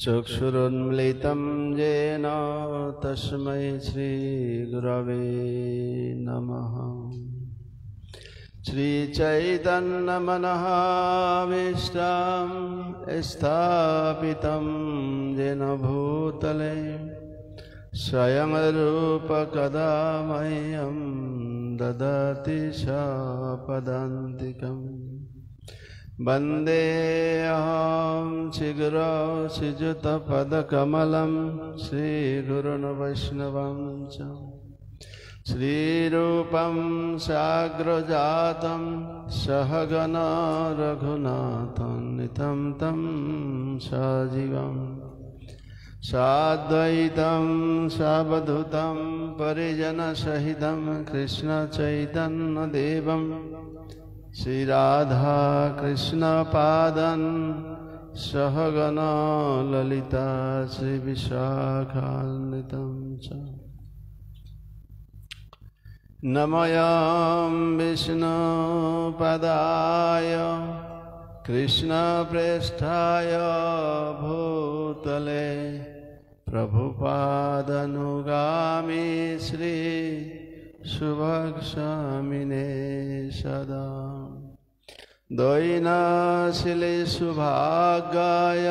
चक्षुरुन्मिलितं येन तस्मै श्रीगुरवे नमः। श्रीचैतन्यमनःभीष्टं स्थापितं येन भूतले स्वयं रूप कदा मह्यं ददाति पदान्तिकम्। वन्देऽहं श्रीगुरो श्रीयुतपदकमलं श्रीगुरुन् वैष्णवं च श्रीरूपं साग्रजातं सहगना रघुनाथान्वितं तं सजीवं साद्वैतं सावधूतं परिजनसहितं कृष्णचैतन्यदेवं श्रीराधा कृष्णपादं सहगना ललिता श्रीविशाखान्वितं च। नमोऽयं विष्णुपदाय कृष्णप्रेष्ठाय भूतले प्रभुपादनुगामी श्री शुभक्षामिने सदा दैनशिले सुभागाय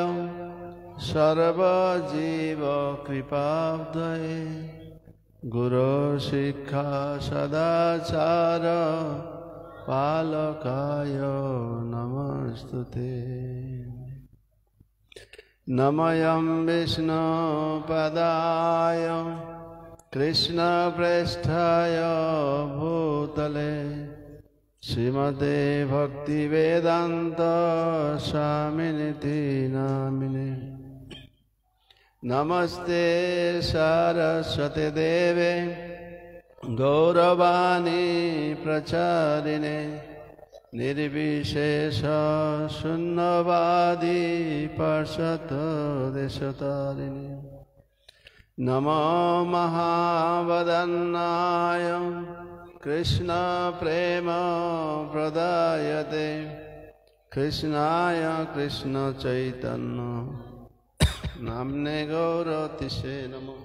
सर्वजीवकृपाब्धये गुरो शिक्षा सदाचार पालकाय नमस्तुते। नमोऽयं विष्णुपदाय कृष्णप्रेष्ठाय भूतले श्रीमते भक्तिवेदान्त स्वामिनिति नामिने। नमस्ते सरस्वती देवे गौरवाणी प्रचारिणे निर्विशेष शून्यवादी पार्षददेशतारिणे। नमो महावदन्नाय कृष्ण प्रेम प्रदायते कृष्णाय कृष्ण चैतन्य नाम्ने गौरतिसे नमो।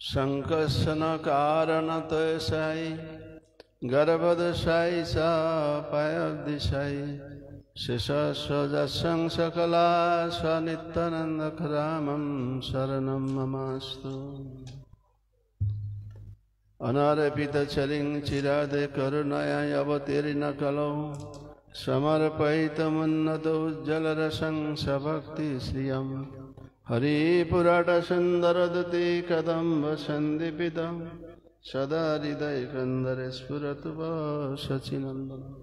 संकर्षण कारण तयसाई गर्भदशाई सा पायदिशाई शेषस्वजसं सकला स्वनित्यानन्दरामं शरणं ममास्तु। अनारपितचरिं चिरादे करुणया अवतीर्ण कलौ समर्पयितमुन्नतोज्ज्वलरसं सभक्तिश्रियं हरिपुराटसुन्दरदुती कदम्ब सन्दीपितं सदा हृदयकन्दरे स्फुरतु शचीनन्दनम्।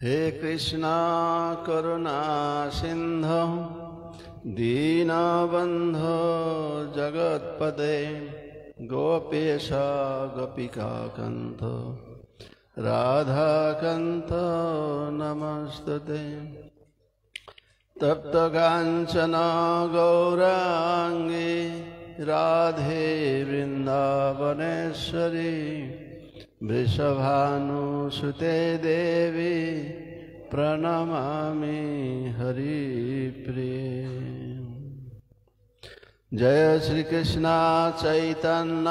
हे कृष्णा करुणा सिंधु दीनबन्धो जगत्पते गोपेश गोपिका कान्त राधाकान्त नमस्तुते। तप्त कांचन गौरांगी राधे वृंदावनेश्वरी वृषभानुसुते देवी प्रणमामि हरिप्रिये। जय श्री कृष्ण चैतन्य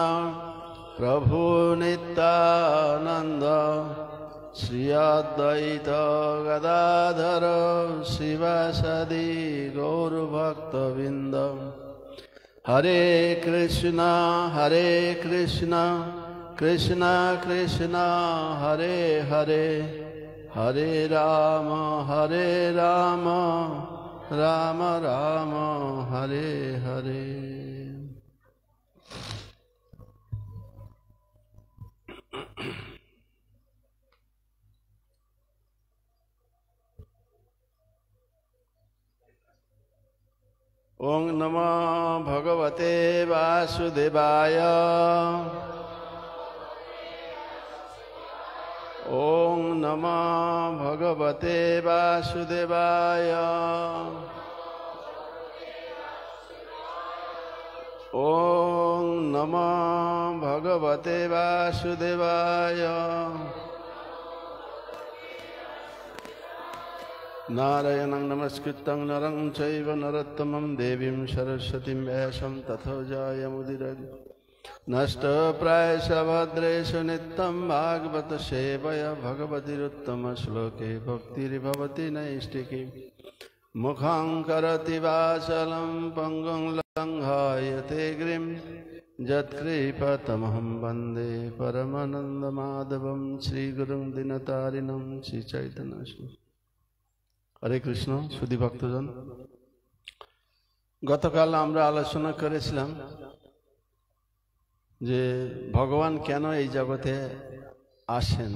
प्रभु नित्यानंद श्री अद्वैत गदाधर शिवासादि गौरभक्तवृंद। हरे कृष्ण कृष्ण कृष्ण हरे हरे हरे राम राम राम हरे हरे। ओं नमो भगवते वासुदेवाय। ओम नमो भगवते वासुदेवाय। ओम नमो भगवते वासुदेवाय। नारायणं नमस्कृतं नरं चैव नरोत्तमं देवीं सरस्वतीं व्यासं ततो जयमुदीरये। नष्टप्रायश भद्रेषु नित्यं भागवत सेवया भगवतीरुत्तमश्लोके भक्तिर्भवति नैष्टिकी। मुखं करोति वाचालं पङ्गुं लङ्घयते गिरिं यत्कृपातमहं वन्दे परमानन्दमाधवं श्रीगुरुं दीनतारिणं श्रीचैतन्यं। हरे कृष्ण। सुधी भक्तजन, गतकाल আমরা আলোচনা করেছিলাম যে ভগবান কেন এই জগতে আসেন,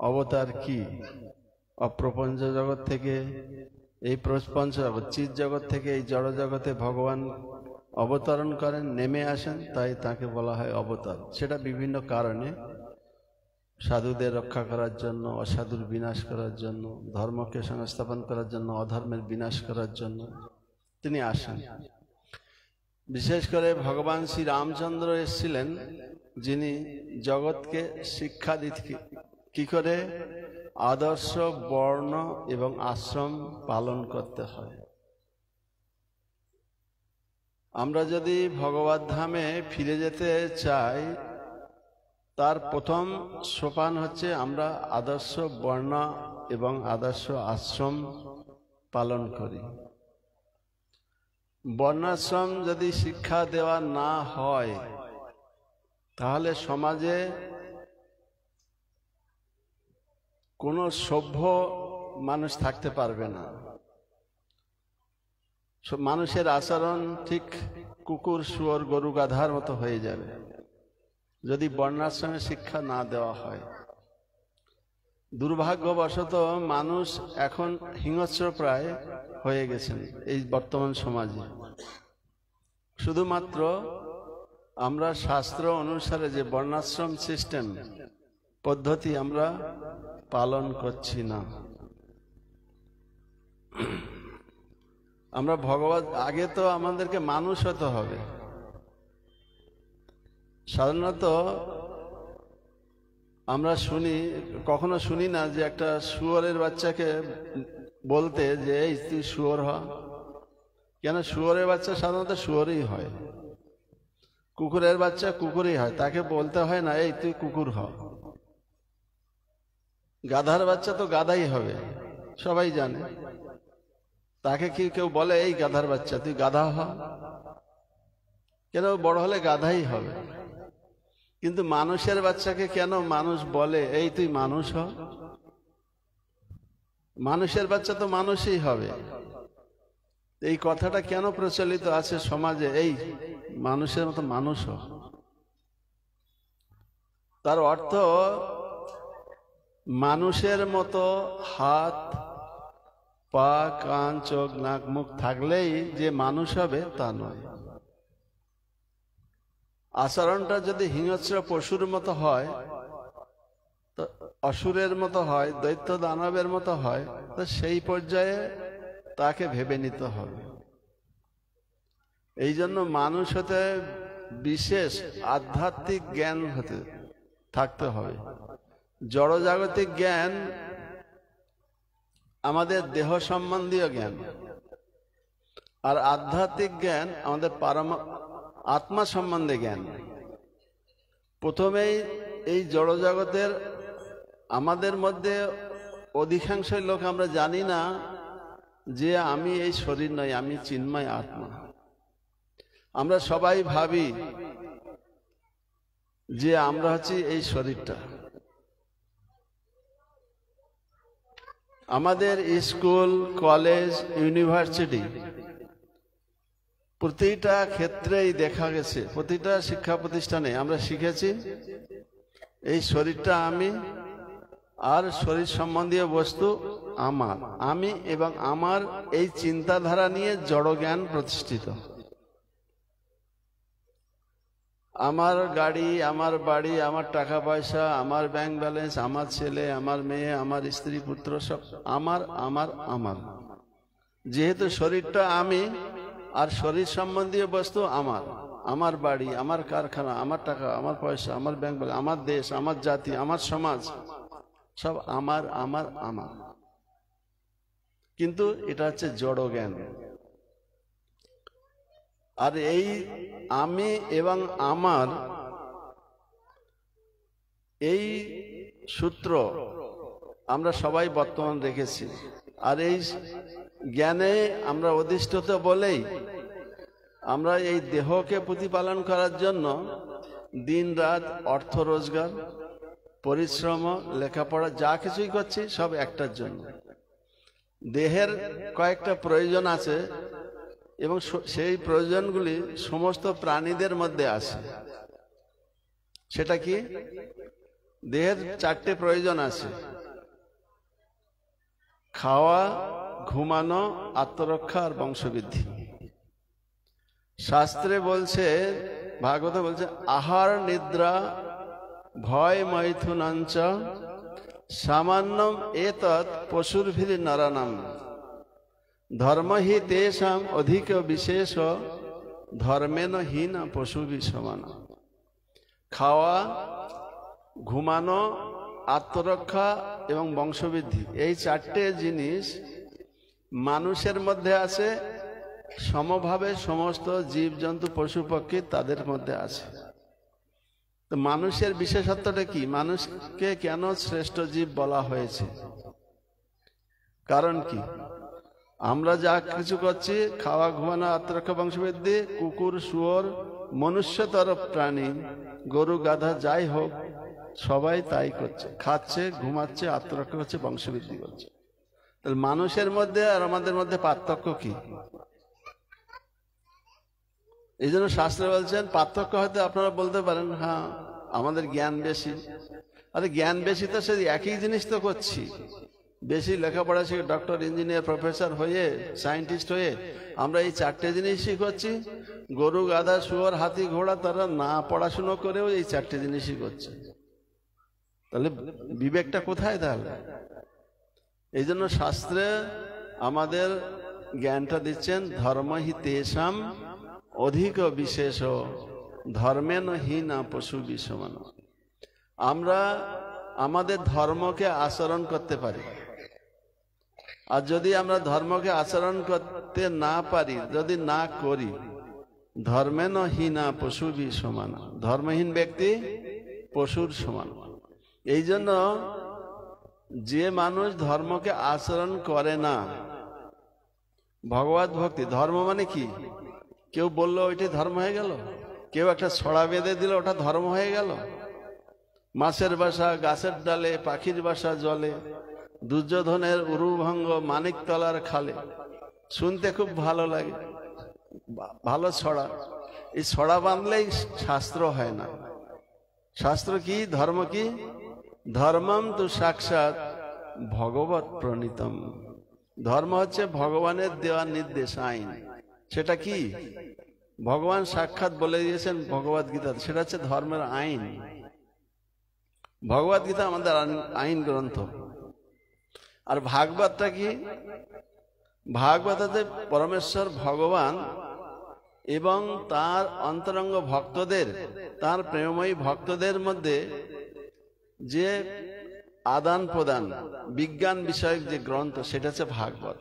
অবতার কি। অপ্রপঞ্চ জগৎ থেকে, এই প্রপঞ্চ জগৎ চিৎ জগৎ থেকে এই জড় জগতে ভগবান অবতরণ করেন, নেমে আসেন, তাই তাকে বলা হয় অবতার। সেটা বিভিন্ন কারণে, সাধুদের রক্ষা করার জন্য, অসাধুর বিনাশ করার জন্য, ধর্মকে সংস্থাপন করার জন্য, অধর্মের বিনাশ করার জন্য তিনি আসেন। বিশেষ করে ভগবান শ্রী রামচন্দ্র এসেছিলেন, যিনি জগৎকে শিক্ষা দিতে কি করে আদর্শ বর্ণ এবং আশ্রম পালন করতে হয়। আমরা যদি ভগবত ধামে ফিরে যেতে চাই, তার প্রথম সোপান হচ্ছে আমরা আদর্শ বর্ণ এবং আদর্শ আশ্রম পালন করি। বর্ণাশ্রম যদি শিক্ষা দেওয়া না হয়, তাহলে সমাজে কোনো সভ্য মানুষ থাকতে পারবে না। মানুষের আচরণ ঠিক কুকুর, শুয়োর, গরু, গাধার মতো হয়ে যাবে যদি বর্ণাশ্রমে শিক্ষা না দেওয়া হয়। দুর্ভাগ্যবশত মানুষ এখন হিংস্র প্রায় হয়ে গেছেন এই বর্তমান সমাজে। শুধুমাত্র আমরা শাস্ত্র অনুসারে যে বর্ণাশ্রম সিস্টেম পদ্ধতি আমরা পালন করছি না। আমরা ভগবত আগে তো আমাদেরকে মানুষ হতে হবে। সাধারণত আমরা কখনো শুনি না যে একটা শুয়োরের বাচ্চাকে বলতে যে এই তুই শুয়োর হ। কেন? শুয়োরের বাচ্চা সাধারণত শুয়োরই হয়, কুকুরের বাচ্চা কুকুরই হয়, তাকে বলতে হয় না এই তুই কুকুর হ। গাধার বাচ্চা তো গাধাই হবে, সবাই জানে। তাকে কি কেউ বলে এই গাধার বাচ্চা তুই গাধা হ? কেন? বড় হলে গাধাই হবে। কিন্তু মানুষের বাচ্চাকে কেন মানুষ বলে এই তুই মানুষ হ? মানুষের বাচ্চা তো মানুষই হবে। এই কথাটা কেন প্রচলিত আছে সমাজে, এই মানুষের মতো মানুষ হ? তার অর্থ মানুষের মতো হাত, পা, কান, চোখ, নাক, মুখ থাকলেই যে মানুষ হবে তা নয়। আচরণটা যদি হিংস্র পশুর মতো হয়, অসুরের মতো হয়, দৈত্য দানবের মতো হয়, তো সেই পর্যায়ে তাকে ভেবে নিতে হবে। এই জন্য মানুষ হতে বিশেষ আধ্যাত্মিক জ্ঞান থাকতে হবে। জড়জাগতিক জ্ঞান আমাদের দেহ সম্বন্ধীয় জ্ঞান, আর আধ্যাত্মিক জ্ঞান আমাদের আত্মা সম্বন্ধে জ্ঞান। প্রথমেই এই জড়জগতের আমাদের মধ্যে অধিকাংশ লোক আমরা জানি না যে আমি এই শরীর নই, আমি চিন্ময় আত্মা। আমরা সবাই ভাবি যে আমরা হচ্ছি এই শরীরটা। আমাদের স্কুল, কলেজ, ইউনিভার্সিটি প্রতিটা ক্ষেত্রেই দেখা গেছে, প্রতিটা শিক্ষা প্রতিষ্ঠানে আমরা শিখেছি এই শরীরটা আমি, আর শরীর সম্বন্ধীয় বস্তু আমার, আমি এবং আমার, এই চিন্তাধারা নিয়ে জড় জ্ঞান প্রতিষ্ঠিত। আমার গাড়ি, আমার বাড়ি, আমার টাকা পয়সা, আমার ব্যাংক ব্যালেন্স, আমার ছেলে, আমার মেয়ে, আমার স্ত্রী পুত্র, সব আমার আমার আমার। যেহেতু শরীরটা আমি আর শরীর সম্বন্ধীয় বস্তু আমার, আমার বাড়ি, আমার কারখানা, আমার টাকা, আমার পয়সা, আমার ব্যাংক ব্যালেন্স, আমার দেশ, আমার জাতি, আমার সমাজ, সব আমার আমার আমার। কিন্তু এটা হচ্ছে জড় জ্ঞান। আর এই আমি এবং আমার এই সূত্র আমরা সবাই বর্তমান রেখেছি। আর এই জ্ঞানে আমরা অধিষ্ঠিত বলেই আমরা এই দেহকে প্রতিপালন করার জন্য দিন রাত অর্থ রোজগার, পরিশ্রম, লেখাপড়া যা কিছুই করছি সব একটার জন্য। দেহের কয়েকটা প্রয়োজন আছে এবং সেই প্রয়োজনগুলি সমস্ত প্রাণীদের মধ্যে আছে। সেটা কি? দেহের 4টে প্রয়োজন আছে: খাওয়া, ঘুমানো, আত্মরক্ষা আর বংশবৃদ্ধি। শাস্ত্রে বলছে, ভাগবত বলছে, আহার নিদ্রা ভয় মৈথুনাঞ্চ সামান্যম এতৎ পশুরভির নরানাম ধর্ম হি তেষাম অধিক বিশেষ ধর্মেন হীন পশু সমান। খাওয়া, ঘুমানো, আত্মরক্ষা এবং বংশবৃদ্ধি, এই 4টে জিনিস মানুষের মধ্যে আছে, সমভাবে সমস্ত জীবজন্তু পশু পক্ষী তাদের মধ্যে আছে। তো মানুষের বিশেষত্বটা কি? মানুষকে কেন শ্রেষ্ঠ জীব বলা হয়েছে? কারণ কি? আমরা যা কিছু করছি, খাওয়া, ঘুমানো, আত্মরক্ষা, বংশবৃদ্ধি, কুকুর, শুয়োর, মনুষ্যতর প্রাণী, গরু, গাধা, যাই হোক, সবাই তাই করছে, খাচ্ছে, ঘুমাচ্ছে, আত্মরক্ষা করছে, বংশবৃদ্ধি করছে। তাহলে মানুষের মধ্যে আর আমাদের মধ্যে পার্থক্য কি? এই জন্য শাস্ত্রে বলছেন, পার্থক্য হয়তো আপনারা বলতে পারেন, হ্যাঁ আমাদের জ্ঞান বেশি। আরে জ্ঞান বেশি তো সেই একই জিনিস তো করছি। বেশি লেখাপড়া শিখে ডক্টর, ইঞ্জিনিয়ার, প্রফেসর হয়ে, সায়েন্টিস্ট হয়ে আমরা এই 4টে জিনিসই করছি। গরু, গাধা, শুয়োর, হাতি, ঘোড়া তারা না পড়াশুনো করেও এই 4টে জিনিসই করছে। তাহলে বিবেকটা কোথায়? তাহলে এই জন্য শাস্ত্রে আমাদের জ্ঞানটা দিচ্ছেন, ধর্ম হি তেষাম অধিক বিশেষ ধর্মেন হীনা পশু সমান। আমরা আমাদের ধর্মকে আচরণ করতে পারি, আর যদি আমরা ধর্মকে আচরণ করতে না পারি, যদি না করি, ধর্মেন হীনা পশু সমান, ধর্মহীন ব্যক্তি পশুর সমান। এই জন্য যে মানুষ ধর্মকে আচরণ করে না, ভগবত ভক্তি, ধর্ম মানে কি? কেউ বললো ওইটি ধর্ম হয়ে গেল, কেউ একটা ছড়া বেঁধে দিল, ওটা ধর্ম হয়ে গেল। মাছের বাসা গাছের ডালে, পাখির বাসা জলে, দুর্যোধনের উরুভঙ্গ মানিকতলার খালে, শুনতে খুব ভালো লাগে, ভালো ছড়া। এই ছড়া বাঁধলেই শাস্ত্র হয় না। শাস্ত্র কি? ধর্ম কি? ধর্মম তু সাক্ষাৎ ভগবত প্রণীতম। ধর্ম হচ্ছে ভগবানের দেওয়া নির্দেশ, আইন। সেটা কি? ভগবান সাক্ষাৎ বলে দিয়েছেন ভগবত গীতা, সেটা হচ্ছে ধর্মের আইন। ভগবত গীতা আমাদের আইন গ্রন্থ। আর ভাগবতটা কি? ভাগবতে পরমেশ্বর ভগবান এবং তার অন্তরঙ্গ ভক্তদের, তার প্রেমময়ী ভক্তদের মধ্যে যে আদান প্রদান, বিজ্ঞান বিষয়ক যে গ্রন্থ, সেটা হচ্ছে ভাগবত,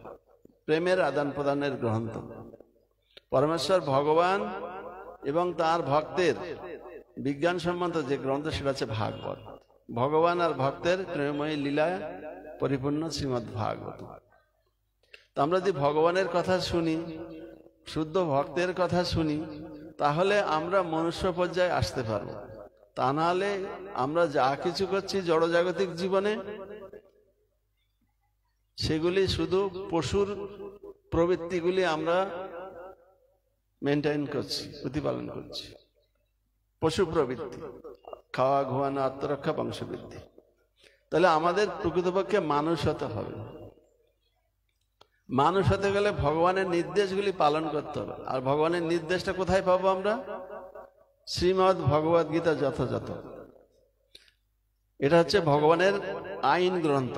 প্রেমের আদান প্রদানের গ্রন্থ। পরমেশ্বর ভগবান এবং তার ভক্তের বিজ্ঞান সম্বন্ধ যে গ্রন্থ, সেটা হচ্ছে ভাগবত। ভগবান আর ভক্তের প্রেমময়ী লীলা পরিপূর্ণ শ্রীমদ্ ভাগবত। তো আমরা যদি ভগবানের কথা শুনি, শুদ্ধ ভক্তের কথা শুনি, তাহলে আমরা মনুষ্য পর্যায়ে আসতে পারবো। তা নাহলে আমরা যা কিছু করছি জড়জাগতিক জীবনে, সেগুলি শুধু পশুর প্রবৃত্তিগুলি আমরা মেনটেন করছি, প্রতিপালন করছি। পশু প্রবৃত্তি, খাওয়া, ঘুমানো, আত্মরক্ষা, বংশবৃদ্ধি। তাহলে আমাদের প্রকৃতপক্ষে মানুষ হতে হবে। মানুষ হতে গেলে ভগবানের নির্দেশগুলি পালন করতে হবে। আর ভগবানের নির্দেশটা কোথায় পাবো আমরা? শ্রীমদ্ ভগবদ গীতা যথাযথ। এটা হচ্ছে ভগবানের আইন গ্রন্থ।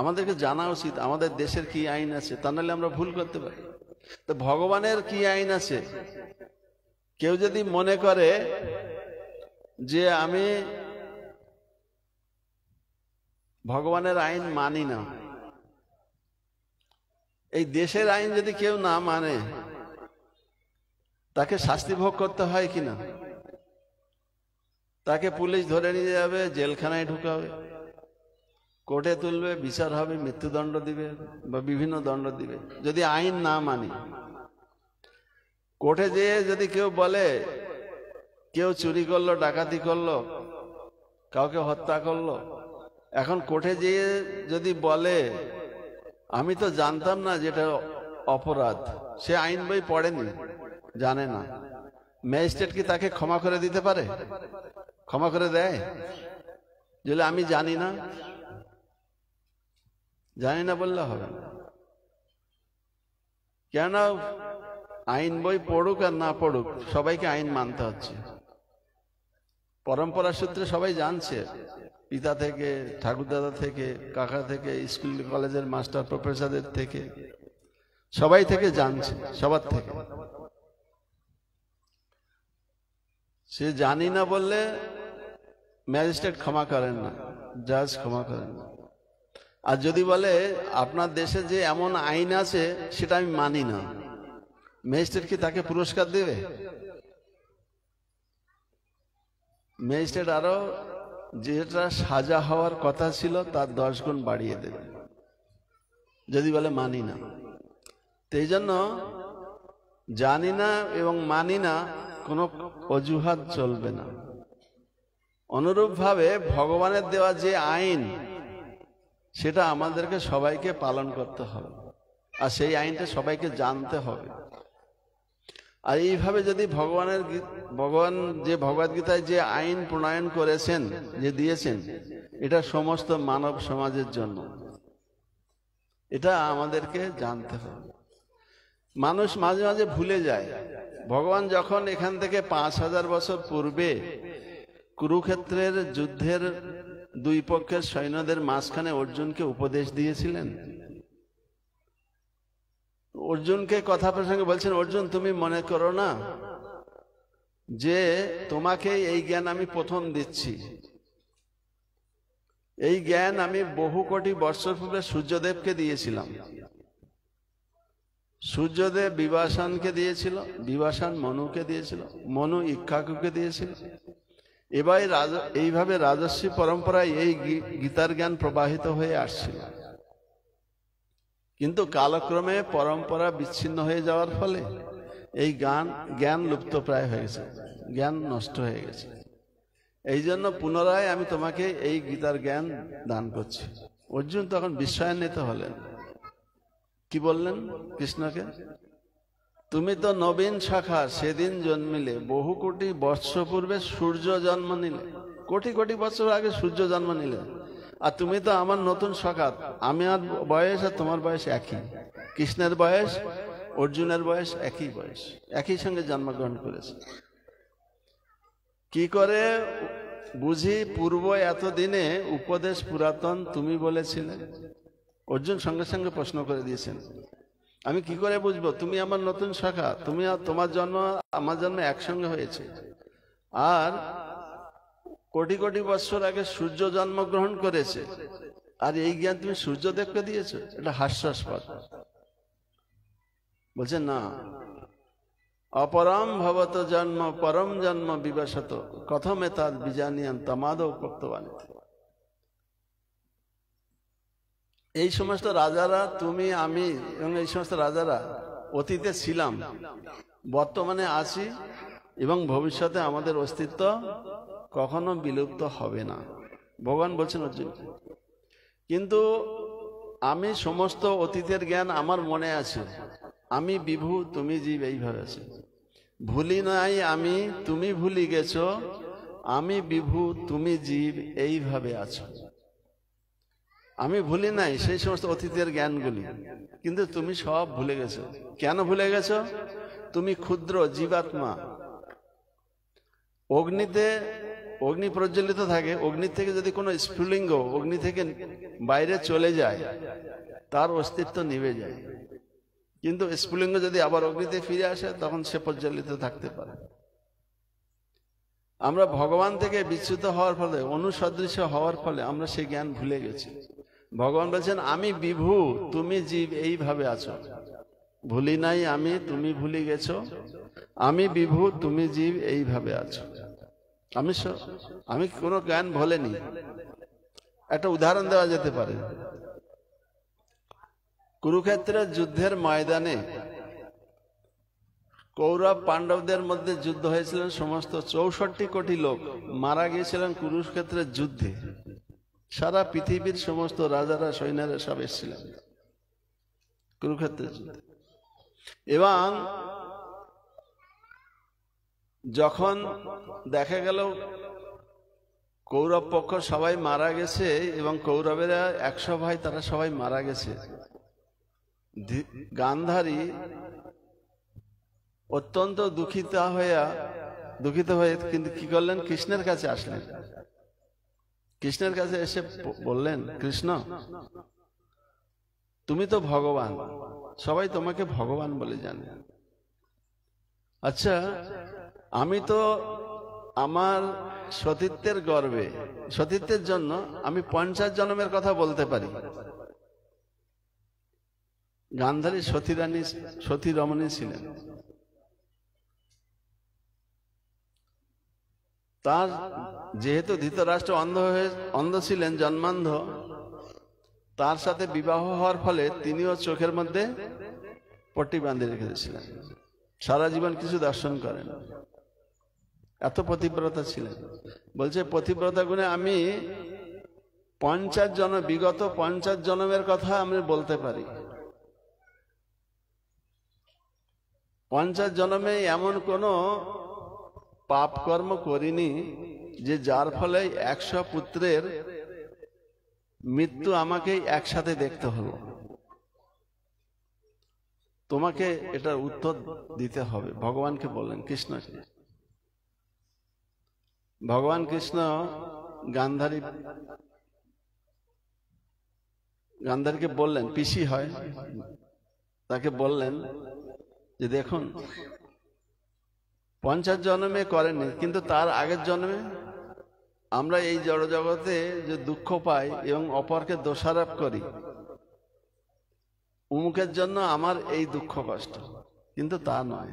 আমাদেরকে জানা উচিত আমাদের দেশের কি আইন আছে, তা নাহলে আমরা ভুল করতে পারি। তো ভগবানের কি আইন আছে? কেউ যদি মনে করে যে আমি ভগবানের আইন মানি না, এই দেশের আইন যদি কেউ না মানে, তাকে শাস্তি ভোগ করতে হয় কিনা? তাকে পুলিশ ধরে নিয়ে যাবে, জেলখানায় ঢুকাবে, কোর্টে তুলবে, বিচার হবে, মৃত্যুদণ্ড দিবে বা বিভিন্ন দণ্ড দিবে যদি আইন না মানি। কোর্টে যেয়ে যদি কেউ বলে কেউ চুরি করলো, ডাকাতি করলো, কাউকে হত্যা করলো, এখন কোর্টে যেয়ে যদি বলে আমি তো জানতাম না যেটা অপরাধ, সে আইন বই পড়েনি, জানে না, ম্যাজিস্ট্রেট কি তাকে ক্ষমা করে দিতে পারে? ক্ষমা করে দেয়? যদি আমি জানি না, জানি না বললে হবে না। কেন? আইন বই পড়ুক আর না পড়ুক, সবাইকে আইন মানতে হচ্ছে। পরম্পরা সূত্রে সবাই জানছে, পিতা থেকে, ঠাকুরদাদা থেকে, কাকা থেকে, স্কুল কলেজের মাস্টার প্রফেসরদের থেকে, সবাই থেকে জানছে, সবার থেকে। সে জানি না বললে ম্যাজিস্ট্রেট ক্ষমা করেন না, জাজ ক্ষমা করেন না। আর যদি বলে আপনার দেশে যে এমন আইন আছে সেটা আমি মানি না, ম্যাজিস্ট্রেট কি তাকে পুরস্কার দেবে? ম্যাজিস্ট্রেট আরো যেটা সাজা হওয়ার কথা ছিল তার 10 গুণ বাড়িয়ে দেবে যদি বলে মানি না। তো এই জন্য জানি না এবং মানি না কোনো অজুহাত চলবে না। অনুরূপভাবে ভগবানের দেওয়া যে আইন, সেটা আমাদেরকে সবাইকে পালন করতে হবে, আর সেই আইনটা সবাইকে জানতে হবে। আর এইভাবে যদি ভগবান যে ভগবদ্গীতায় যে আইন প্রণয়ন করেছেন, যে দিয়েছেন, এটা সমস্ত মানব সমাজের জন্য, এটা আমাদেরকে জানতে হবে। মানুষ মাঝে মাঝে ভুলে যায়, ভগবান যখন এখান থেকে 5000 বছর পূর্বে কুরুক্ষেত্রের যুদ্ধের দুই পক্ষের সৈন্যদের মাঝখানে অর্জুনকে উপদেশ দিয়েছিলেন, অর্জুনকে কথা প্রসঙ্গে বলছেন, অর্জুন তুমি মনে করো না যে তোমাকে এই জ্ঞান আমি প্রথম দিচ্ছি। এই জ্ঞান আমি বহু কোটি বৎসর পূর্বে সূর্যদেবকে দিয়েছিলাম। সূর্যদেব বিভাসানকে দিয়েছিল, বিভাসান মনুকে দিয়েছিল, মনু ইক্ষ্বাকুকে দিয়েছিল। এবার এইভাবে রাজস্বী পরম্পরায় এই গীতার জ্ঞান প্রবাহিত হয়ে আসছিল। কিন্তু কালক্রমে পরম্পরা বিচ্ছিন্ন হয়ে যাওয়ার ফলে এই জ্ঞান লুপ্ত প্রায় হয়ে গেছে, জ্ঞান নষ্ট হয়ে গেছে। এই জন্য পুনরায় আমি তোমাকে এই গীতার জ্ঞান দান করছি। অর্জুন তখন বিস্ময়ান্বিত হলেন। কি বললেন কৃষ্ণকে? তুমি তো নবীন শাখা, সেদিন জন্মিলে, বহু কোটি বৎসর পূর্বে সূর্য জন্ম নিলে, কোটি কোটি বছর আগে সূর্য জন্ম নিলে, আর তুমি তো আমার নতুন শাখা। আমার বয়স আর তোমার বয়স একই, কৃষ্ণের বয়স অর্জুনের বয়স একই বয়স, একই সঙ্গে জন্মগ্রহণ করেছে। কি করে বুঝি পূর্ব এতদিনে উপদেশ পুরাতন তুমি বলেছিলে? অর্জুন সঙ্গে সঙ্গে প্রশ্ন করে দিয়েছেন, আমি কি করে বুঝবো? তুমি আমার নতুন শাখা, তুমি আর তোমার জন্ম আমার জন্ম একসঙ্গে হয়েছে, আর কোটি কোটি বছর আগে সূর্য জন্মগ্রহণ করেছে, আর এই জ্ঞান তুমি সূর্যদেবকে দিয়েছো? এটা হাস্যাস্পদ। বলছে না, অপরম ভবত জন্ম পরম জন্ম বিবশত কথমে তাদ বিজানিয়ান তমাদৌ প্রক্তবাণী। এই সমস্ত রাজারা, তুমি, আমি এবং এই সমস্ত রাজারা অতীতে ছিলাম, বর্তমানে আছি এবং ভবিষ্যতে আমাদের অস্তিত্ব কখনো বিলুপ্ত হবে না, ভগবান বলছেন অর্জুন। কিন্তু আমি সমস্ত অতীতের জ্ঞান আমার মনে আছে, আমি বিভু তুমি জীব, এইভাবে আছে। ভুলি নাই আমি, তুমি ভুলি গেছো, আমি বিভু তুমি জীব এইভাবে আছো। আমি ভুলি নাই সেই সমস্ত অতীতের জ্ঞানগুলি, কিন্তু তুমি সব ভুলে গেছো। কেন ভুলে গেছো? তুমি ক্ষুদ্র জীবাত্মা। অগ্নি প্রজ্বলিত থাকে, অগ্নি থেকে যদি কোনো স্ফুলিঙ্গ অগ্নি থেকে বাইরে চলে যায় তার অস্তিত্ব নিভে যায়, কিন্তু স্ফুলিঙ্গ যদি আবার অগ্নিতে ফিরে আসে তখন সে প্রজ্বলিত থাকতে পারে। আমরা ভগবান থেকে বিচ্যুত হওয়ার ফলে, অনুসদৃশ্য হওয়ার ফলে আমরা সেই জ্ঞান ভুলে গেছি। ভগবান বলছেন আমি বিভু তুমি জীব এইভাবে আছো। ভুলি নাই আমি, তুমি ভুলি গেছো। আমি বিভু তুমি জীব এইভাবে আছো। আমি কোনো জ্ঞান ভুলিনি। একটা উদাহরণ দেওয়া যেতে পারে। কুরুক্ষেত্রের যুদ্ধের ময়দানে কৌরব পাণ্ডবদের মধ্যে যুদ্ধ হয়েছিলেন, সমস্ত 64 কোটি লোক মারা গিয়েছিলেন কুরুক্ষেত্রের যুদ্ধে। সারা পৃথিবীর সমস্ত রাজারা সৈন্যরা সব এসেছিলেন কুরুক্ষেত্রের যুদ্ধে। এবং যখন দেখা গেল কৌরব পক্ষ সবাই মারা গেছে এবং কৌরবেরা 100 ভাই তারা সবাই মারা গেছে, গান্ধারী অত্যন্ত দুঃখিত হয়ে কিন্তু কি করলেন, কৃষ্ণের কাছে আসলেন। কৃষ্ণের কাছে এসে বললেন, কৃষ্ণ তুমি তো ভগবান, সবাই তোমাকে ভগবান বলে জানে। আচ্ছা, আমি তো আমার সতীত্বের গর্বে, সতীত্বের জন্য আমি 50 জন্মের কথা বলতে পারি। গান্ধারী সতী রমণী ছিলেন। তার যেহেতু ধৃতরাষ্ট্র অন্ধ ছিলেন, জন্মান্ধ, তার সাথে বিবাহ হওয়ার ফলে তিনিও চোখের মধ্যে পট্টি বাঁধে রেখেছিলেন, সারা জীবন কিছু দর্শন করেন। এত পতিব্রতা ছিলেন। বলছে পতিব্রতা গুণে আমি 50 জন্ম, বিগত 50 জন্মের কথা আমি বলতে পারি। 50 জন্মে এমন কোনো পাপ কর্ম করিনি যে যার ফলে 100 পুত্রের মৃত্যু আমাকে একসাথে দেখতে হলো। তোমাকে এটার উত্তর দিতে হবে। ভগবানকে বললেন, কৃষ্ণকে। ভগবান কৃষ্ণ গান্ধারীকে বললেন, পিসি হয়, তাকে বললেন যে দেখুন 50 জন্মে করেননি, কিন্তু তার আগের জন্মে আমরা এই জড় জগতে যে দুঃখ পাই এবং অপরকে দোষারোপ করি, উমুকের জন্য আমার এই দুঃখ কষ্ট, কিন্তু তা নয়।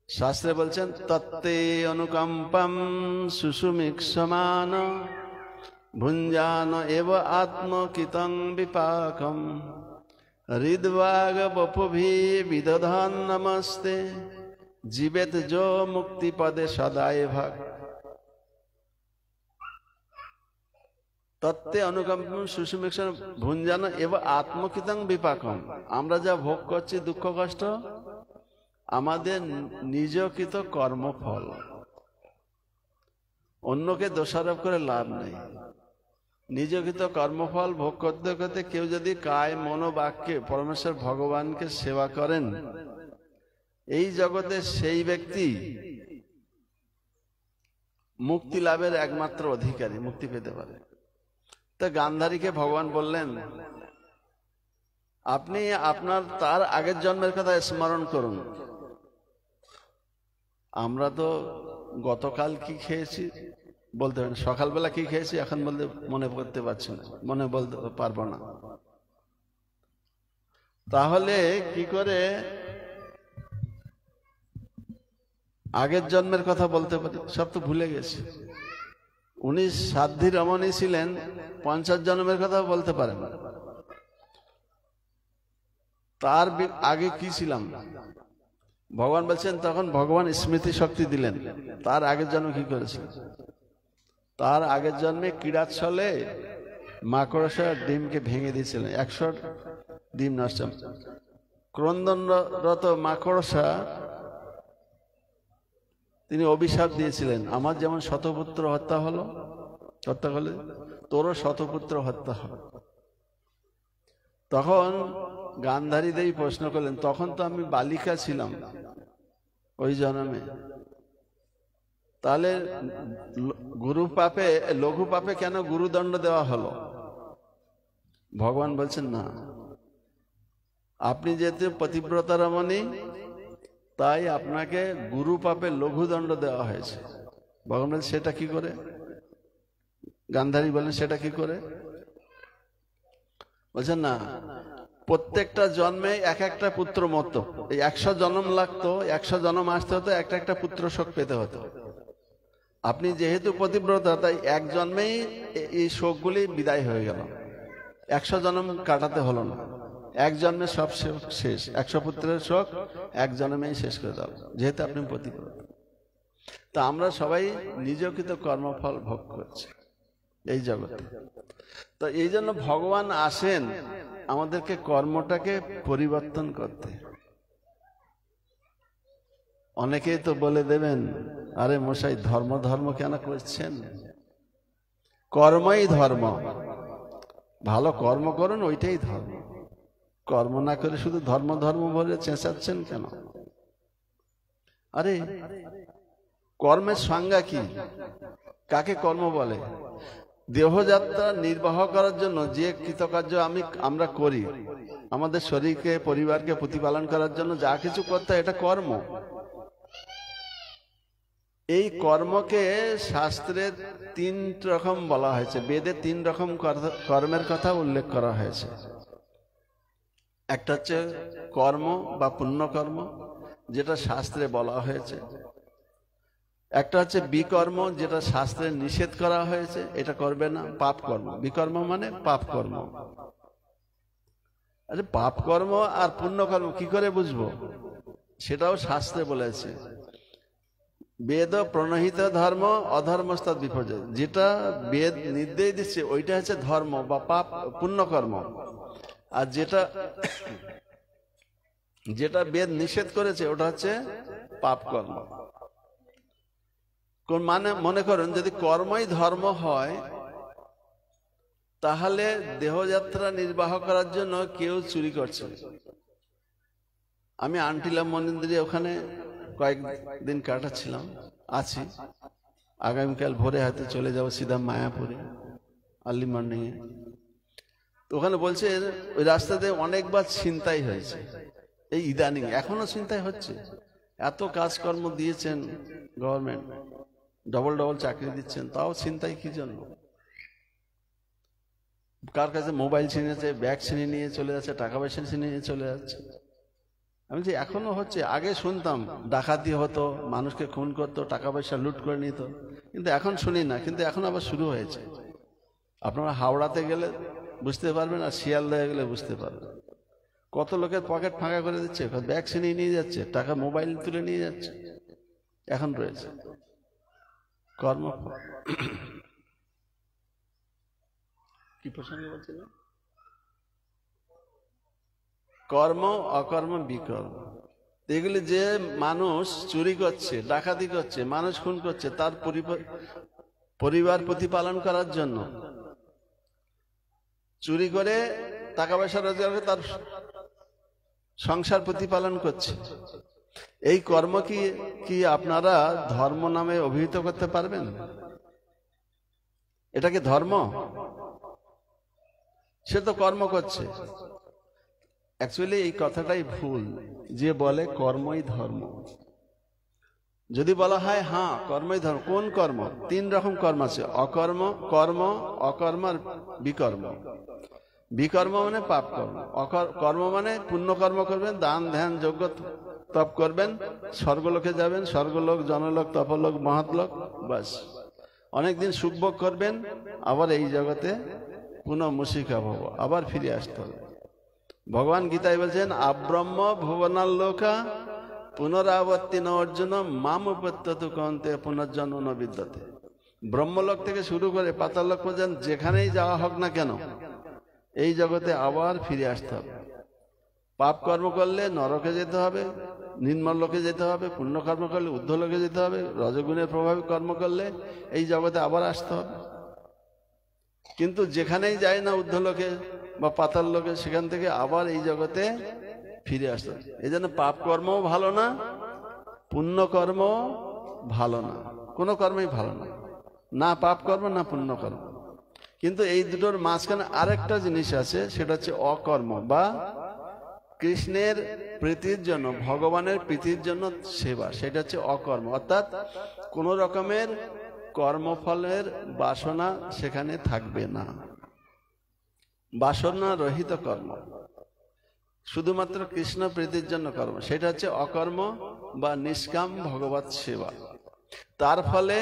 শাস্ত্রে বলছেন তত্তে অনুকম্পম সুষুমিক্ষমান ভুঞ্জান এব আত্মকিতং বিপাকম হৃদ্বাগ বপুভি বিদধান নমস্তে জীবেত যো মুক্তি পদে সদায় ভাগ। তত্তে অনুকম্পম সুষুমিক্ষণ ভুঞ্জান এব আত্মকিতং বিপাকম। আমরা যা ভোগ করছি দুঃখ কষ্ট আমাদের নিজকৃত কর্মফল, অন্যকে দোষারোপ করে লাভ নেই। নিজকৃত কর্মফল ভোগ করতে করতে কেউ যদি কায় মনো বাক্যে পরমেশ্বর ভগবানকে সেবা করেন, এই জগতে সেই ব্যক্তি মুক্তি লাভের একমাত্র অধিকারী, মুক্তি পেতে পারে। তো গান্ধারীকে ভগবান বললেন, আপনি আপনার তার আগের জন্মের কথা স্মরণ করুন। আমরা তো গতকাল কি খেয়েছি বলতে পারি, সকালবেলা কি খেয়েছি এখন বলতে মনে করতে পারছি না, মনে বলতে পারবো না। তাহলে কি করে আগের জন্মের কথা বলতে পারি? সব তো ভুলে গেছি। উনি সাধ্বী রমণী ছিলেন, 50 জন্মের কথা বলতে পারেন। তার আগে কি ছিলাম ভগবান বলছেন, তখন ভগবান স্মৃতি শক্তি দিলেন। তার আগের জন্ম কি করেছিল? তার আগের জন্মে ক্রীড়াচ্ছলে মাকড়সা ডিমকে ভেঙে দিয়েছিলেন, 100 ডিম নষ্ট। ক্রন্দনরত মাকড়সা তিনি অভিশাপ দিয়েছিলেন, আমার যেমন শতপুত্র হত্যা হলো, তোরও শতপুত্র হত্যা হবে। তখন গান্ধারী দেবী প্রশ্ন করলেন, তখন তো আমি বালিকা ছিলাম ওই জন্মে, তাহলে লঘু পাপে কেন গুরুদণ্ড দেওয়া হলো? ভগবান বলছেন, না, আপনি যেহেতু পতিব্রতা রমণী, তাই আপনাকে গুরু পাপে লঘুদণ্ড দেওয়া হয়েছে। ভগবান বলছেন, সেটা কি করে? গান্ধারী বলেন, সেটা কি করে? বলছেন, না, প্রত্যেকটা জন্মে এক একটা পুত্র মরত। এই 100 জন্ম লাগতো, 100 জন্ম আসতে হতো, একটা একটা পুত্র শোক পেতে হতো। আপনি যেহেতু পতিব্রতা, তাই এক জন্মেই এই শোকগুলি বিদায় হয়ে গেল, 100 জন্ম কাটাতে হলো না, এক জন্মে সব শোক শেষ। 100 পুত্রের শোক এক জন্মেই শেষ করে দাও, যেহেতু আপনি পতিব্রতা। তা আমরা সবাই নিজকৃত কর্মফল ভোগ করছি এই জগতে। তো এই জন্য ভগবান আসেন আমাদেরকে কর্মটাকে পরিবর্তন করতে। অনেকেই তো বলে দেবেন, আরে মশাই, ধর্ম ধর্ম কেন করছেন? কর্মই ধর্ম, ভালো কর্ম করুন, ওইটাই ধর্ম। কর্ম না করে শুধু ধর্ম ধর্ম বলে চেঁচাচ্ছেন কেন? আরে কর্মের সংজ্ঞা কি? কাকে কর্ম বলে? দেহযাত্রা নির্বাহ করার জন্য যে কৃতকার্য আমরা করি, আমাদের শরীরকে, পরিবারকে প্রতিপালন করার জন্য যা কিছু করতে হয়, এটা কর্ম। এই কর্মকে শাস্ত্রের 3 রকম বলা হয়েছে, বেদে 3 রকম কর্মের কথা উল্লেখ করা হয়েছে। একটা হচ্ছে কর্ম বা পুণ্যকর্ম, যেটা শাস্ত্রে বলা হয়েছে। একটা হচ্ছে বিকর্ম, যেটা শাস্ত্রে নিষেধ করা হয়েছে, এটা করবে না, পাপ কর্ম। বিকর্ম মানে পাপ কর্ম। আরে পাপ কর্ম আর পুণ্যকর্ম কি করে বুঝবো? সেটাও শাস্ত্রে বলেছে। বেদ প্রণহিত ধর্ম অধর্মস্তদ বিপর্যয়, যেটা বেদ নির্দেশ দিচ্ছে ওইটা হচ্ছে ধর্ম বা পাপ, পুণ্যকর্ম। আর যেটা বেদ নিষেধ করেছে ওটা হচ্ছে পাপ কর্ম। মানে মনে করেন, যদি কর্মই ধর্ম হয়, তাহলে দেহযাত্রা নির্বাহ করার জন্য কেউ চুরি করছে। আমি আনটিলা মন্দিরে ওখানে কয়েকদিন কাটাচ্ছিলাম, আছি। আগামীকাল ভোরে হয়তো চলে যাব সিধা মায়াপুরে, আর্লি মর্নিং এ। ওখানে বলছে ওই রাস্তাতে অনেকবার ছিনতাই হয়েছে, এই ইদানিং এখনো ছিনতাই হচ্ছে। এত কাজকর্ম দিয়েছেন গভর্নমেন্ট, ডবল ডবল চাকরি দিচ্ছেন, তাও ছিনতাই কি জন্য? কার কাছে মোবাইল ছিনেছে, ব্যাগ ছিনে নিয়ে চলে যাচ্ছে, টাকা পয়সা ছিনে নিয়ে চলে যাচ্ছে। আমি যে এখনো হচ্ছে। আগে শুনতাম ডাকাতি হতো, মানুষকে খুন করতো, টাকা পয়সা লুট করে নিত, কিন্তু এখন শুনি না। কিন্তু এখন আবার শুরু হয়েছে। আপনারা হাওড়াতে গেলে বুঝতে পারবেন, আর শিয়ালদায় গেলে বুঝতে পারবেন। কত লোকের পকেট ফাঁকা করে দিচ্ছে, ব্যাগ ছিনিয়ে নিয়ে যাচ্ছে, টাকা মোবাইল তুলে নিয়ে যাচ্ছে, এখন রয়েছে। কর্ম কি প্রসঙ্গে বলছিলেন? কর্ম, অকর্ম, বিকর্ম, এগুলি যে মানুষ চুরি করছে, ডাকাতি করছে, মানুষ খুন করছে, তার পরিবার প্রতিপালন করার জন্য চুরি করে টাকা পয়সা রোজগার করে তার সংসার প্রতিপালন করছে। এই কর্ম কি আপনারা ধর্ম নামে অভিহিত করতে পারবেন? এটা কি ধর্ম? সে তো কর্ম করছে। অ্যাকচুয়ালি এই কথাটাই ভুল, যে বলে কর্মই ধর্ম। যদি বলা হয় হ্যাঁ কর্মই ধর্ম, কোন কর্ম? 3 রকম কর্ম আছে, অকর্ম, কর্ম, অকর্ম আর বিকর্ম। বিকর্ম মানে পাপ কর্ম, কর্ম মানে পুণ্যকর্ম করবেন, দান ধ্যান যজ্ঞ তপ করবেন, স্বর্গলোকে যাবেন, স্বর্গলোক, জনলোক, তপলোক, মহৎলোক, বাস অনেকদিন সুখভোগ করবেন, আবার এই জগতে পুনঃ মুশিকা ভব, আবার ফিরে আসতে হবে। ভগবান গীতায় বলছেন, আব্রহ্ম ভুবনাল্লোকা পুনরাবর্তি ন অর্জুন মাম উপত্যতু কন্তে পুনর্জন্ম ন বিদ্যতে। ব্রহ্মলোক থেকে শুরু করে পাতাললোক পর্যন্ত যেখানেই যাওয়া হোক না কেন, এই জগতে আবার ফিরে আসতে হবে। পাপ কর্ম করলে নরকে যেতে হবে, নির্মল লোকে যেতে হবে, পুণ্য কর্ম করলে ঊর্ধ্ব লোকে যেতে হবে, রজগুণের প্রভাবে কর্ম করলে এই জগতে আবার আসতে হবে। কিন্তু যেখানেই যায় না ঊর্ধ্ব লোকে বা পাতাল লোকে, সেখান থেকে আবার এই জগতে ফিরে আসতে হবে। এই জন্য পাপ কর্মও ভালো না, পুণ্য কর্ম ভালো না, কোনো কর্মই ভালো না, না পাপ কর্ম না পুণ্য কর্ম। কিন্তু এই দুটোর মাঝখানে আরেকটা জিনিস আছে, সেটা হচ্ছে অকর্ম বা কৃষ্ণের প্রীতির জন্য, ভগবানের প্রীতির জন্য সেবা। সেটা হচ্ছে অকর্ম, অর্থাৎ কোন রকমের কর্মফলের বাসনা সেখানে থাকবে না, বাসনা রহিত কর্ম, শুধুমাত্র কৃষ্ণ প্রীতির জন্য কর্ম, সেটা হচ্ছে অকর্ম বা নিষ্কাম ভগবত সেবা। তার ফলে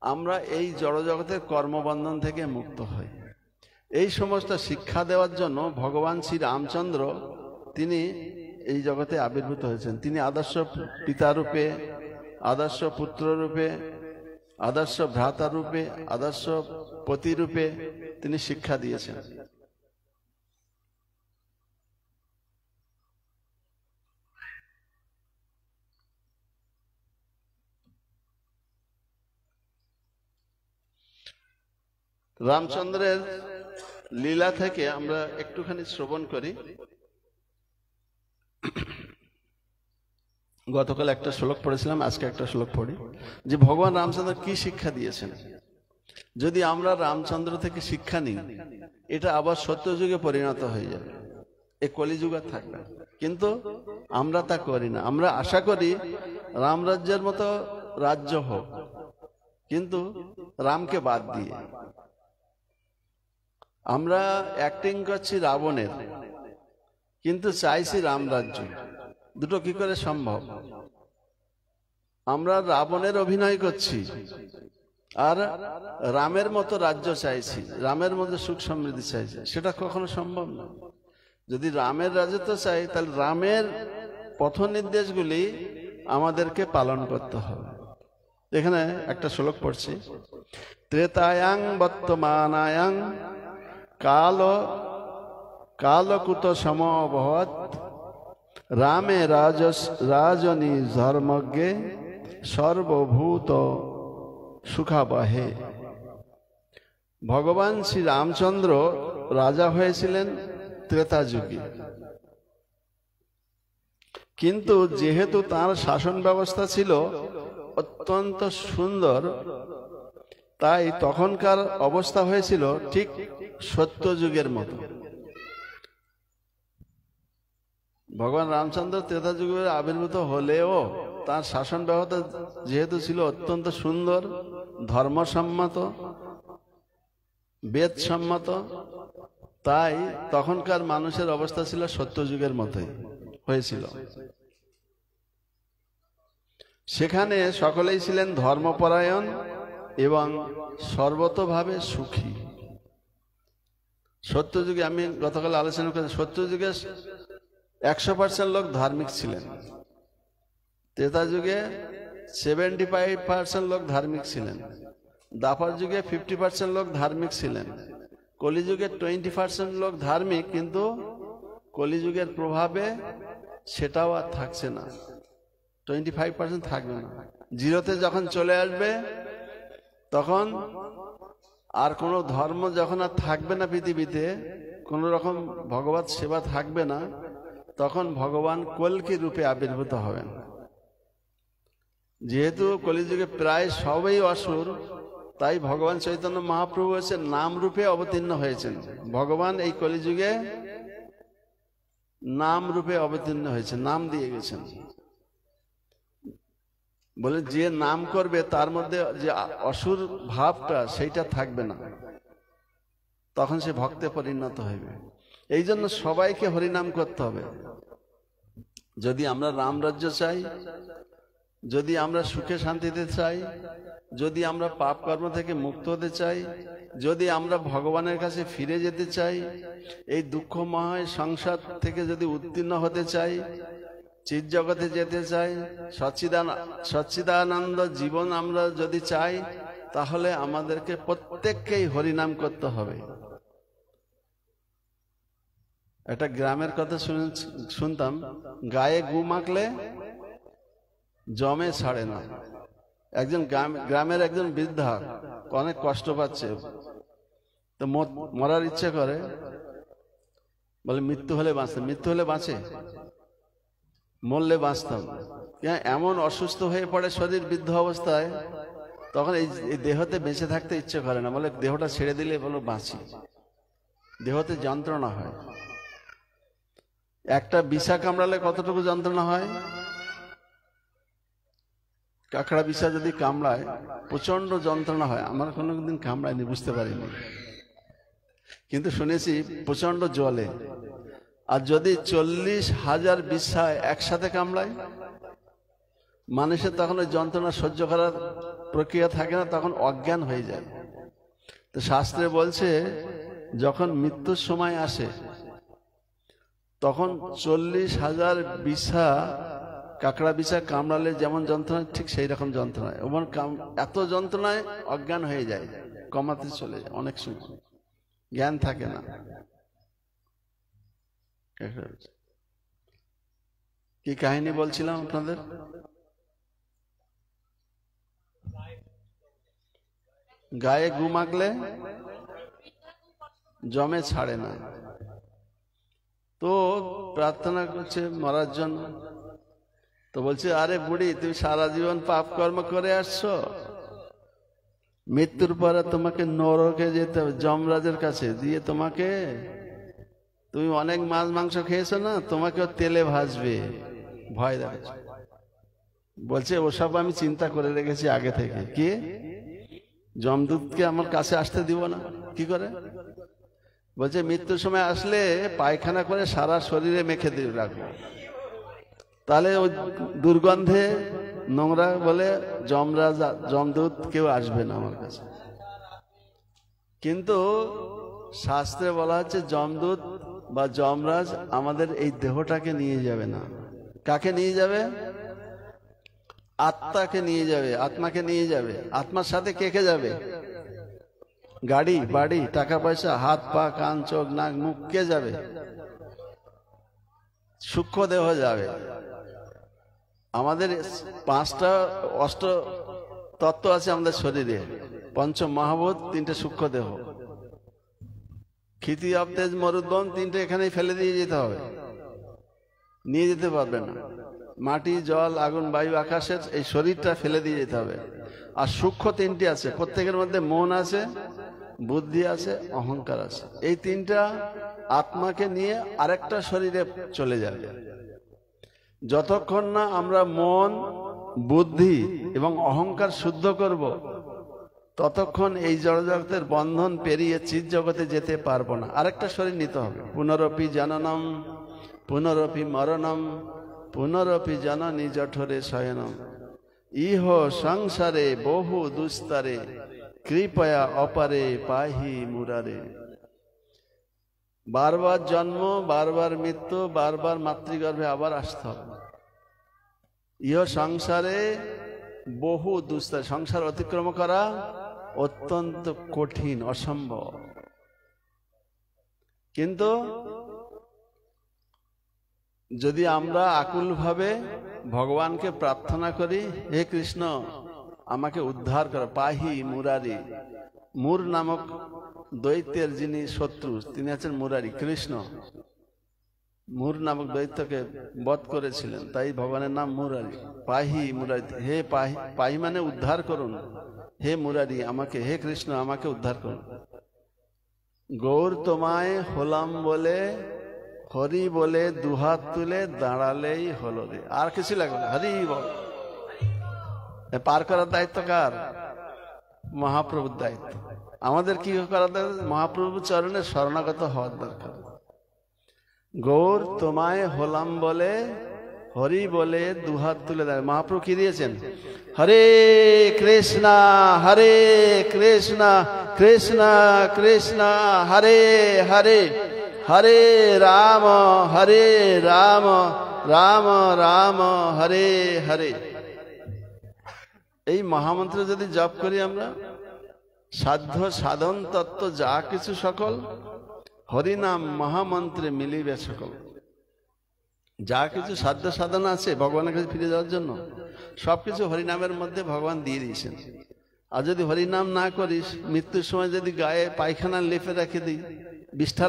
আমরা এই জড়জগতের কর্মবন্ধন থেকে মুক্ত হই। এই সমস্ত শিক্ষা দেওয়ার জন্য ভগবান শ্রী রামচন্দ্র তিনি এই জগতে আবির্ভূত হয়েছেন। তিনি আদর্শ পিতা রূপে, আদর্শ পুত্র রূপে, আদর্শ ভ্রাতা রূপে, আদর্শ পতি রূপে তিনি শিক্ষা দিয়েছেন। রামচন্দ্রের লীলা থেকে আমরা একটুখানি শ্রবণ করি। গতকাল একটা শ্লোক পড়েছিলাম, আজকে একটা শ্লোক পড়ি, যে ভগবান রামচন্দ্র কি শিক্ষা দিয়েছেন। যদি আমরা রামচন্দ্র থেকে শিক্ষা নিই, এটা আবার সত্যযুগে পরিণত হয়ে যাবে, এই কলিযুগ আর থাকবে। কিন্তু আমরা তা করি না। আমরা আশা করি রামরাজ্যের মতো রাজ্য হোক, কিন্তু রামকে বাদ দিয়ে আমরা অ্যাক্টিং করছি রাবণের, কিন্তু চাইছি রামরাজ্য। দুটো কি করে সম্ভব? আমরা রাবণের অভিনয় করছি আর রামের মতো রাজ্য চাইছি, রামের মধ্যে সুখ সমৃদ্ধি চাইছি, সেটা কখনো সম্ভব না। যদি রামের রাজত্ব চাই, তাহলে রামের পথ নির্দেশগুলি আমাদেরকে পালন করতে হবে। এখানে একটা শ্লোক পড়ছি, ত্রেতায়াং বর্তমানায়াং কালকুত সমভবৎ রামে রাজনী ধর্মজ্ঞে সর্বভূত সুখাবহে। ভগবান শ্রী রামচন্দ্র রাজা হয়েছিলেন ত্রেতা যুগে, কিন্তু যেহেতু তার শাসন ব্যবস্থা ছিল অত্যন্ত সুন্দর, তাই তখনকার অবস্থা হয়েছিল ঠিক সত্যযুগের মতো। ভগবান রামচন্দ্র ত্রেতা যুগে আবির্ভূত হলেও তার শাসন ব্যবস্থা যেহেতু ছিল অত্যন্ত সুন্দর, ধর্মসম্মত, বেদসম্মত, তাই তখনকার মানুষের অবস্থা ছিল সত্যযুগের মতোই হয়েছিল। সেখানে সকলেই ছিলেন ধর্মপরায়ণ এবং সর্বতভাবে সুখী। সত্যযুগে, আমি গতকাল আলোচনা করেছি, সত্যযুগে 100% লোক ধার্মিক ছিলেন, ত্রেতা যুগে 75% লোক ধার্মিক ছিলেন, দ্বাপর যুগে 50% লোক ধার্মিক ছিলেন, কলিযুগে 20% লোক ধার্মিক, কিন্তু কলিযুগের প্রভাবে সেটাও আর থাকছে না, 25% থাকবে না। জিরোতে যখন চলে আসবে, তখন আর কোনো ধর্ম যখন আর থাকবে না পৃথিবীতে, কোন রকম ভগবত সেবা থাকবে না, তখন ভগবান কল্কি রূপে আবির্ভূত হবেন। যেহেতু কলিযুগে প্রায় সবই অসুর, তাই ভগবান চৈতন্য মহাপ্রভু হচ্ছে নাম রূপে অবতীর্ণ হয়েছেন। ভগবান এই কলিযুগে নাম রূপে অবতীর্ণ হয়েছে, নাম দিয়ে গেছেন। বলে যে নাম করবে তার মধ্যে যে অসুর ভাবটা সেইটা থাকবে না, তখন সে ভক্তে পরিণত হইবে। এই জন্য সবাইকে হরিনাম করতে হবে। যদি আমরা রামরাজ্য চাই, যদি আমরা সুখে শান্তিতে চাই, যদি আমরা পাপ কর্ম থেকে মুক্ত হতে চাই, যদি আমরা ভগবানের কাছে ফিরে যেতে চাই, এই দুঃখময় সংসার থেকে যদি উত্তীর্ণ হতে চাই, চিৎ জগতে যেতে চাই, সচ্চিদানন্দ জীবন আমরা যদি চাই, তাহলে আমাদেরকে প্রত্যেককেই হরিনাম করতে হবে। একটা গ্রামের কথা শুনতাম, গায়ে গু মাখলে জমে ছাড়ে না। একজন গ্রামের একজন বৃদ্ধা অনেক কষ্ট পাচ্ছে, তো মরার ইচ্ছে করে, বলে মৃত্যু হলে বাঁচতে, মৃত্যু হলে বাঁচে, মরলে বাঁচতাম। এমন অসুস্থ হয়ে পড়ে শরীর বৃদ্ধ অবস্থায়, তখন এই দেহতে বেঁচে থাকতে ইচ্ছে করে না, বলে দেহটা ছেড়ে দিলে বলো বাঁচি। দেহতে যন্ত্রণা হয়। একটা বিছা কামড়ালে কতটুকু যন্ত্রণা হয়? কাঁকড়া বিছা যদি কামড়ায় প্রচন্ড যন্ত্রণা হয়। আমার কোনোদিন কামড়ায়নি, বুঝতে পারিনি, কিন্তু শুনেছি প্রচন্ড জ্বলে। আর যদি 40,000 বিছা একসাথে কামড়ায়, মানুষের তখন ওই যন্ত্রণা সহ্য করার প্রক্রিয়া থাকে না, তখন অজ্ঞান হয়ে যায়। তো শাস্ত্রে বলছে যখন মৃত্যুর সময় আসে তখন 40,000 বিছা, কাঁকড়া বিছা কামড়ালে যেমন যন্ত্রণা, ঠিক সেই রকম যন্ত্রণা। এবং এত যন্ত্রণায় অজ্ঞান হয়ে যায়, কমাতে চলে যায়, অনেক সময় জ্ঞান থাকে না। কি কাহিনী বলছিলাম আপনাদের? গায়ে গু মাখলে জমে ছাড়ে না। তো প্রার্থনা করছে মরার জন্য। তো বলছে, আরে বুড়ি, তুমি সারা জীবন পাপ কর্ম করে আসছো, মৃত্যুর পরে তোমাকে নরকে যেতে হবে, যমরাজের কাছে দিয়ে তোমাকে, তুমি অনেক মাছ মাংস খেয়েছো না, তোমাকে তেলে ভাজবে, ভয় দেখাচ্ছে। বলছে ওসব আমি চিন্তা করে রেখেছি আগে থেকে। কি? যমদূতকে আমার কাছে আসতে দিব না। কি করে? বলছে মৃত্যুর সময় আসলে পায়খানা করে সারা শরীরে মেখে দিয়ে রাখবো, তাহলে ওই দুর্গন্ধে নোংরা বলে যমরাজ, যমদূত কেউ আসবে না আমার কাছে। কিন্তু শাস্ত্রে বলা হচ্ছে যমদূত বা যমরাজ আমাদের এই দেহটাকে নিয়ে যাবে না। কাকে নিয়ে যাবে? আত্মাকে নিয়ে যাবে, আত্মাকে নিয়ে যাবে। আত্মার সাথে কে কে যাবে? গাড়ি বাড়ি টাকা পয়সা, হাত পা কান চোখ নাক মুখ, কে যাবে? সূক্ষ্ম দেহ যাবে। আমাদের 5টা অষ্ট তত্ত্ব আছে আমাদের শরীরে, পঞ্চ মহাভূত, 3টে সূক্ষ্ম দেহ, ক্ষিতি আপ তেজ মরুদ্গম, 3টে এখানেই ফেলে দিয়ে যেতে হবে, নিয়ে যেতে পারবে না। মাটি জল আগুন বায়ু আকাশের এই শরীরটা ফেলে দিয়ে যেতে হবে। আর সূক্ষ্ম 3টি আছে, প্রত্যেকের মধ্যে মন আছে, বুদ্ধি আছে, অহংকার আছে। এই 3টা আত্মাকে নিয়ে আরেকটা শরীরে চলে যাবে। যতক্ষণ না আমরা মন বুদ্ধি এবং অহংকার শুদ্ধ করব, ততক্ষণ এই জড়জগতের বন্ধন পেরিয়ে চিৎ জগতে যেতে পারবো না। আরেকটা শরীর নিতে হবে। পুনরপি জননম পুনরপি মরণম পুনরপি জননী জঠরে শয়নম ইহ সংসারে বহু দুস্তরে কৃপয়া অপারে পাহি মুরারে। বারবার জন্ম, বারবার মৃত্যু, বারবার মাতৃগর্ভে আবার আসতে হবে। ইহ সংসারে বহু দুস্তর, সংসার অতিক্রম করা অত্যন্ত কঠিন, অসম্ভব। কিন্তু যদি আমরা আকুলভাবে ভগবানকে প্রার্থনা করি, হে কৃষ্ণ আমাকে উদ্ধার করো, পাহি মুরারি। মুর নামক দৈত্যের যিনি শত্রু, তিনি আছেন মুরারি। কৃষ্ণ মুর নামক দৈত্যকে বধ করেছিলেন, তাই ভগবানের নাম মুরারি। পাহি মুরারি, হে পাহি, পাহি মানে উদ্ধার করুন, হে মুরারি আমাকে, হে কৃষ্ণ আমাকে উদ্ধার করুন। গৌর তোমায় হলাম বলে, হরি বলে দুহাত তুলে দাঁড়ালেই হলো রে। আর কিছু লাগবে না, হরি বল। পার করার দায়িত্ব কার? মহাপ্রভুর দায়িত্ব। আমাদের কি করার দায়িত্ব? মহাপ্রভুর চরণে শরণাগত হওয়ার দরকার। গৌর তোমায় হলাম বলে, হরি বলে দুহাত তুলে দাঁড়ায়। মহাপ্রভু কি দিয়েছেন? হরে কৃষ্ণা হরে কৃষ্ণা কৃষ্ণা কৃষ্ণা হরে হরে, হরে রাম রাম রাম হরে হরে। এই মহামন্ত্র যদি জপ করি আমরা, সাধ্য সাধন তত্ত্ব যা কিছু সকল হরিনাম মহামন্ত্রে মিলিবে সকল। যা কিছু সাধ্য সাধনা আছে ভগবানের কাছে ফিরে যাওয়ার জন্য, সবকিছু হরিনামের মধ্যে ভগবান দিয়ে দিয়েছেন। আর যদি হরিনাম না করিস, মৃত্যুর সময় যদি গায়ে পায়খানা লেপে রেখে দিই, বিষ্ঠা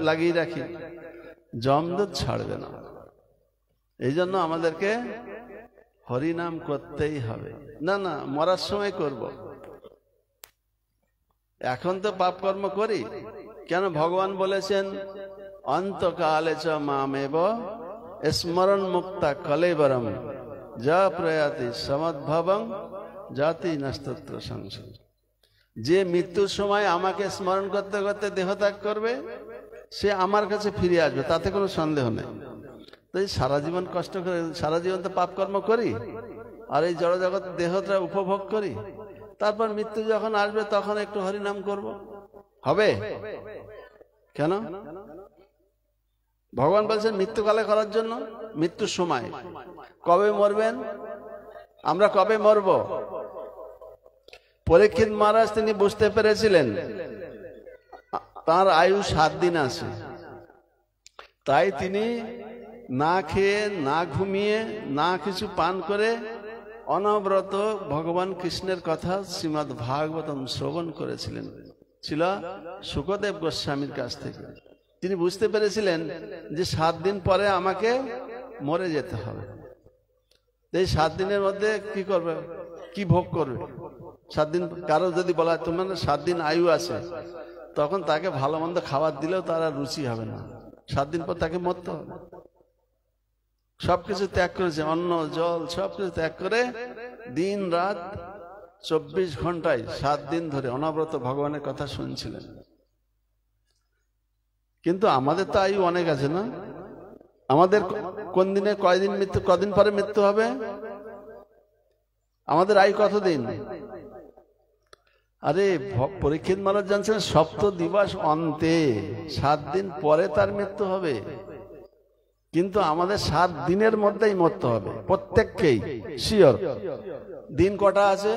লাগিয়ে রাখি, যমদূত ছাড়বে না। এই জন্য আমাদেরকে হরিনাম করতেই হবে। না না মরার সময় করব, এখন তো পাপ কর্ম করি কেন? ভগবান বলেছেন অন্তকালে চ মামেব স্মরণ মুক্তা কলেবরম যা প্রয়াতি সমদ্ভবং জাতি নস্তত্র সংসার। যে মৃত্যুর সময় আমাকে স্মরণ করতে করতে দেহত্যাগ করবে, সে আমার কাছে ফিরে আসবে, তাতে কোনো সন্দেহ নেই। তাই সারা জীবন কষ্ট করে, সারা জীবন তো পাপ কর্ম করি, আর এই জড়জগৎ দেহটা উপভোগ করি, তারপর মৃত্যু যখন আসবে তখন একটু হরিনাম করব, হবে কেন? ভগবান বলছেন মৃত্যুকালে করার জন্য। মৃত্যুর সময় কবে মরবেন, আমরা কবে মরব? পরীক্ষিত মহারাজ তিনি বুঝতে পেরেছিলেন তার আয়ু 7 দিন আছে, তাই তিনি না খেয়ে, না ঘুমিয়ে, না কিছু পান করে অনবরত ভগবান কৃষ্ণের কথা শ্রীমদ্ ভাগবতম শ্রবণ করেছিলেন। ছিল শুকদেব গোস্বামীর কাছ থেকে। তিনি বুঝতে পেরেছিলেন যে 7 দিন পরে আমাকে মরে যেতে হবে। এই 7 দিনের মধ্যে কি করবে, কি ভোগ করবে? 7 দিন কারো যদি বলা হয় তোমার 7 দিন আয়ু আছে, তখন তাকে ভালো মন্দ খাবার দিলেও তার আর রুচি হবে না। 7 দিন পর তাকে মরতে হবে। সবকিছু ত্যাগ করেছে, অন্ন জল সবকিছু ত্যাগ করে দিন রাত 24 ঘন্টায় 7 দিন ধরে অনবরত ভগবানের কথা শুনছিলেন। কিন্তু আমাদের তো আয়ু অনেক আছে না? আমাদের কোন দিনে কয়দিন মৃত্যু, কদিন পরে মৃত্যু হবে? আমাদের আয়ু কতদিন? আরে পরীক্ষিত মহারাজ জানছেন সপ্ত দিবস অন্তে, 7 দিন পরে তার মৃত্যু হবে। কিন্তু আমাদের 7 দিনের মধ্যেই মরতে হবে প্রত্যেককেই, শিওর। দিন কটা আছে?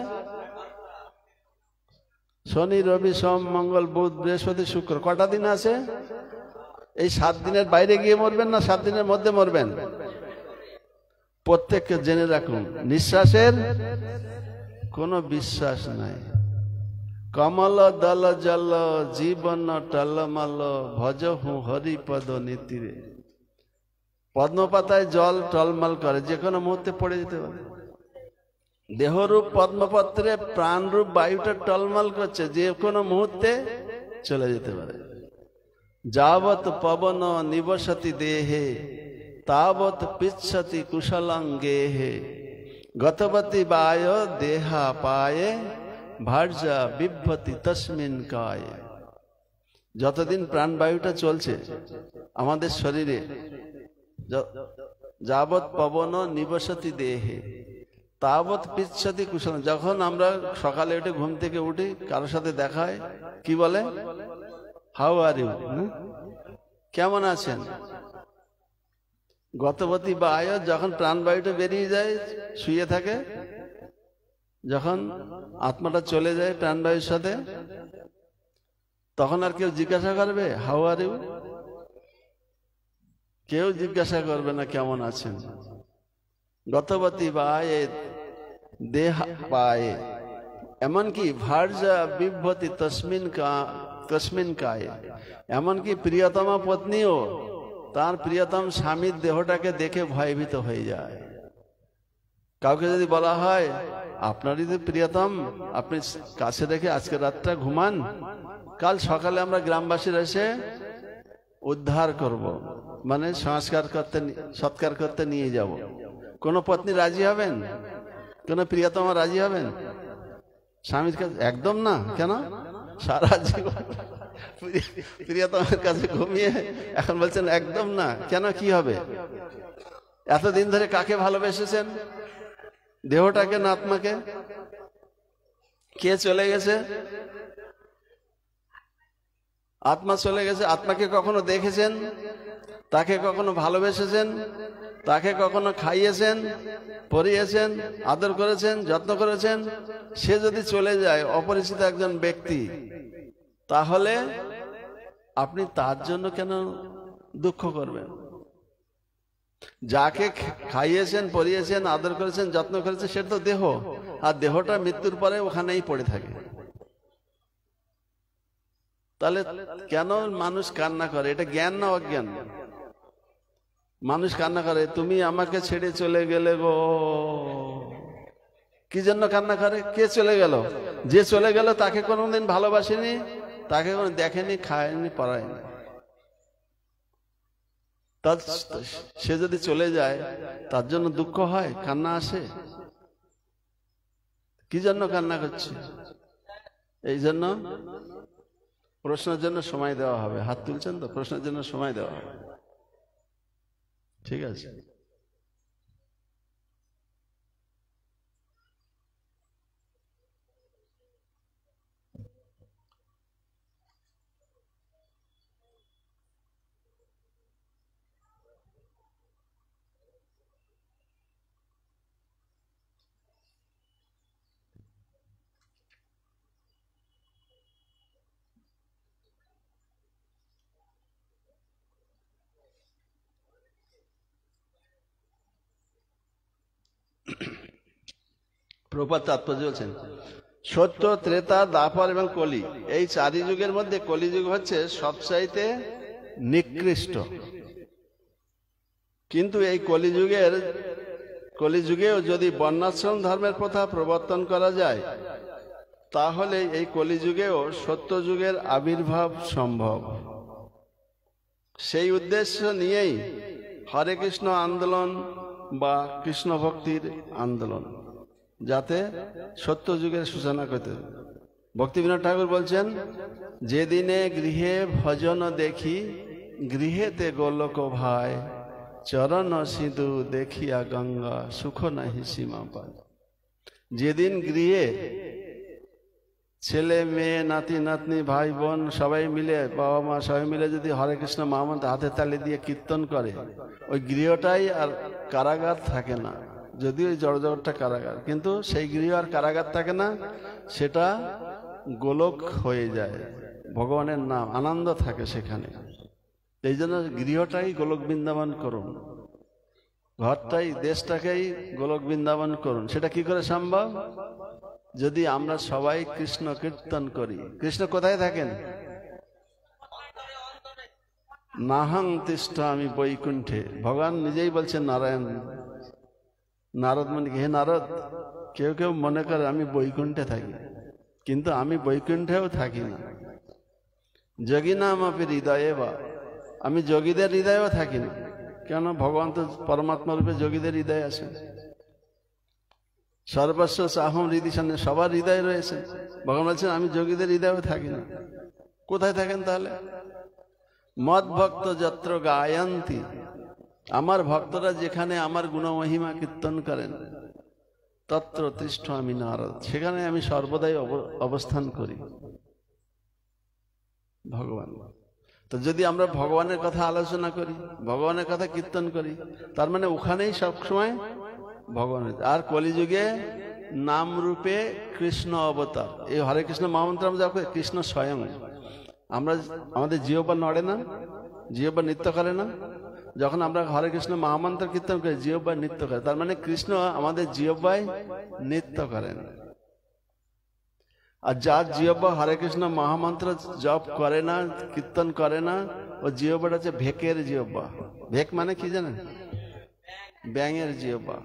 শনি রবি সোম মঙ্গল বুধ বৃহস্পতি শুক্র, কটা দিন আছে? এই 7 দিনের বাইরে গিয়ে মরবেন না 7 দিনের মধ্যে মরবেন? প্রত্যেককে জেনে রাখুন, নিঃশ্বাসের কোনো বিশ্বাস নাই। কমল দল জল জীবন টলমল ভজহু হরিপদ নীতিরে। পদ্মপাতায় জল টলমল করে, যে কোনো মুহূর্তে পড়ে যেতে পারে। দেহরূপ পদ্মপত্রে প্রাণরূপ বায়ুটা টলমল করছে, যে কোনো মুহূর্তে চলে যেতে পারে। যাবৎ পবন নিবসতি দেহে তাবৎ পিচ্ছতি কুশলং গেহে গতবতী বায় দেহা পায়ে ভার্যা বিভ্বতি তস্মিন কায়ে। যতদিন প্রাণবায়ুটা চলছে আমাদের শরীরে, যাবৎ পবন নিবসতি দেহে তাবৎ পিচ্ছতি কুশলং। যখন আমরা সকালে উঠে ঘুম থেকে উঠি, কারোর সাথে দেখা হয়, কি বলে? হাউ আর ইউ, কেমন আছেন? গতবতী বায়ু, যখন প্রাণবায়ুটা বেরিয়ে যায়, শুয়ে থাকে, যখন আত্মাটা চলে যায় প্রাণবায়ুর সাথে, তখন আর কেউ জিজ্ঞাসা করবে হাউ আর ইউ? কেউ জিজ্ঞাসা করবে না কেমন আছেন। গতবতী বায়ে দেহা পায়ে, এমনকি ভার্যা বিভ্বতি তস্মিন কায়ে, এমনকি প্রিয়তমা পত্নীও তার প্রিয়তম স্বামীর দেহটাকে দেখে ভয়ভীত হয়ে যায়। কাউকে যদি বলা হয় আপনারই তো প্রিয়তম, আপনি কাছে রেখে আজকে রাতটা ঘুমান, কাল সকালে আমরা গ্রামবাসীর এসে উদ্ধার করব, মানে সৎকার করতে নিয়ে যাব, কোন পত্নী রাজি হবেন? কোন প্রিয়তমা রাজি হবেন? স্বামীর কাছে একদম না। কেন? সারা জীবন প্রিয়তমের কাছে ঘুমিয়ে এখন বলছেন একদম না। কেন, কি হবে? এতদিন ধরে কাকে ভালোবেসেছেন? দেহটাকে না আত্মাকে? কে চলে গেছে? আত্মা চলে গেছে। আত্মাকে কখনো দেখেছেন? তাকে কখনো ভালোবেসেছেন? তাকে কখনো খাইয়েছেন, পরিয়েছেন, আদর করেছেন, যত্ন করেছেন? সে যদি চলে যায়, অপরিচিত একজন ব্যক্তি, তাহলে আপনি তার জন্য কেন দুঃখ করবেন? যাকে খাইয়েছেন, পরিয়েছেন, আদর করেছেন, যত্ন করেছেন, সেটা তো দেহ, আর দেহটা মৃত্যুর পরে ওখানেই পড়ে থাকে। তাহলে কেন মানুষ কান্না করে? এটা জ্ঞান না অজ্ঞান? মানুষ কান্না করে, তুমি আমাকে ছেড়ে চলে গেলে গো। কি জন্য কান্না করে? কে চলে গেল? যে চলে গেল তাকে কোনোদিন ভালোবাসেনি, তাকে কোনো দেখেনি, খায়নি, পড়ায়নি। সে যদি চলে যায় তার জন্য দুঃখ হয়, কান্না আসে? কি জন্য কান্না করছে? এই জন্য প্রশ্নের জন্য সময় দেওয়া হবে। হাত তুলছেন তো? প্রশ্নের জন্য সময় দেওয়া হবে, ঠিক আছে? প্রভুপাদ তাৎপর্য বলছেন, সত্য, ত্রেতা, দ্বাপর এবং কলি, এই চারি যুগের মধ্যে কলিযুগ হচ্ছে সবচাইতে নিকৃষ্ট। কিন্তু এই কলিযুগেও যদি বর্ণাশ্রম ধর্মের প্রথা প্রবর্তন করা যায়, তাহলে এই কলিযুগেও সত্য যুগের আবির্ভাব সম্ভব। সেই উদ্দেশ্য নিয়েই হরে কৃষ্ণ আন্দোলন বা কৃষ্ণ ভক্তির আন্দোলন, যাতে সত্য যুগের সূচনা করতে। ভক্তিবিনোদ ঠাকুর বলছেন, যেদিনে গৃহে ভজন দেখি, গৃহেতে গোলক ভাই, চরণ সিধু দেখিয়া গঙ্গা, সুখ নাহি সীমা পায়। যেদিন গৃহে ছেলে মেয়ে, নাতি নাতনি, ভাই বোন সবাই মিলে, বাবা মা সবাই মিলে যদি হরে কৃষ্ণ মহামন্ত্র হাতে তালি দিয়ে কীর্তন করে, ওই গৃহটাই আর কারাগার থাকে না। যদিও ওই জড়জগৎটা কারাগার, কিন্তু সেই গৃহ আর কারাগার থাকে না, সেটা গোলক হয়ে যায়। ভগবানের নাম, আনন্দ থাকে সেখানে। এই জন্য গৃহটাই গোলক বৃন্দাবন করুন, ঘরটাই, দেশটাকেই গোলক বৃন্দাবন করুন। সেটা কি করে সম্ভব? যদি আমরা সবাই কৃষ্ণ কীর্তন করি। কৃষ্ণ কোথায় থাকেন? নাহং তিষ্ঠামি বৈকুণ্ঠে। ভগবান নিজেই বলছেন, নারায়ণ, নারদ মানে, হে নারদ, কেউ কেউ মনে করে আমি বৈকুণ্ঠে থাকি, কিন্তু আমি বৈকুণ্ঠেও থাকি না। যোগী নাম আপনি হৃদয়ে বা, আমি যোগীদের হৃদয়েও থাকি না। কেন? ভগবান তো পরমাত্মা রূপে যোগীদের হৃদয়ে আছেন। সর্বস্ব চাহম হৃদয়, সামনে সবার হৃদয় রয়েছে। ভগবান বলছেন, আমি যোগীদের হৃদয়েও থাকি না। কোথায় থাকেন তাহলে? মদ ভক্ত যত্র গায়ন্তি, আমার ভক্তরা যেখানে আমার গুণমহিমা কীর্তন করেন, তত্র তিষ্ঠ আমি নারদ, সেখানে আমি সর্বদাই অবস্থান করি। ভগবান তো যদি আমরা ভগবানের কথা আলোচনা করি, ভগবানের কথা কীর্তন করি, তার মানে ওখানেই সবসময় ভগবান। আর কলিযুগে নাম রূপে কৃষ্ণ অবতার। এই হরে কৃষ্ণ মহামন্ত্র আমরা যখন, কৃষ্ণ স্বয়ং, আমরা আমাদের জিহ্বা নড়ে না, জিহ্বা নৃত্য করে না। যখন আমরা হরে কৃষ্ণ মহামন্ত্র কীর্তন করি, জিহ্বা নৃত্য করে, তার মানে কৃষ্ণ আমাদের জিহ্বায় নৃত্য করেন। আর যার জিহ্বা হরে কৃষ্ণ মহামন্ত্র জপ করে না, কীর্তন করে না, ও জিহ্বাটা হচ্ছে ভেকের জিহ্বা। ভেক মানে কি জানেন? ব্যাঙের জিহ্বা।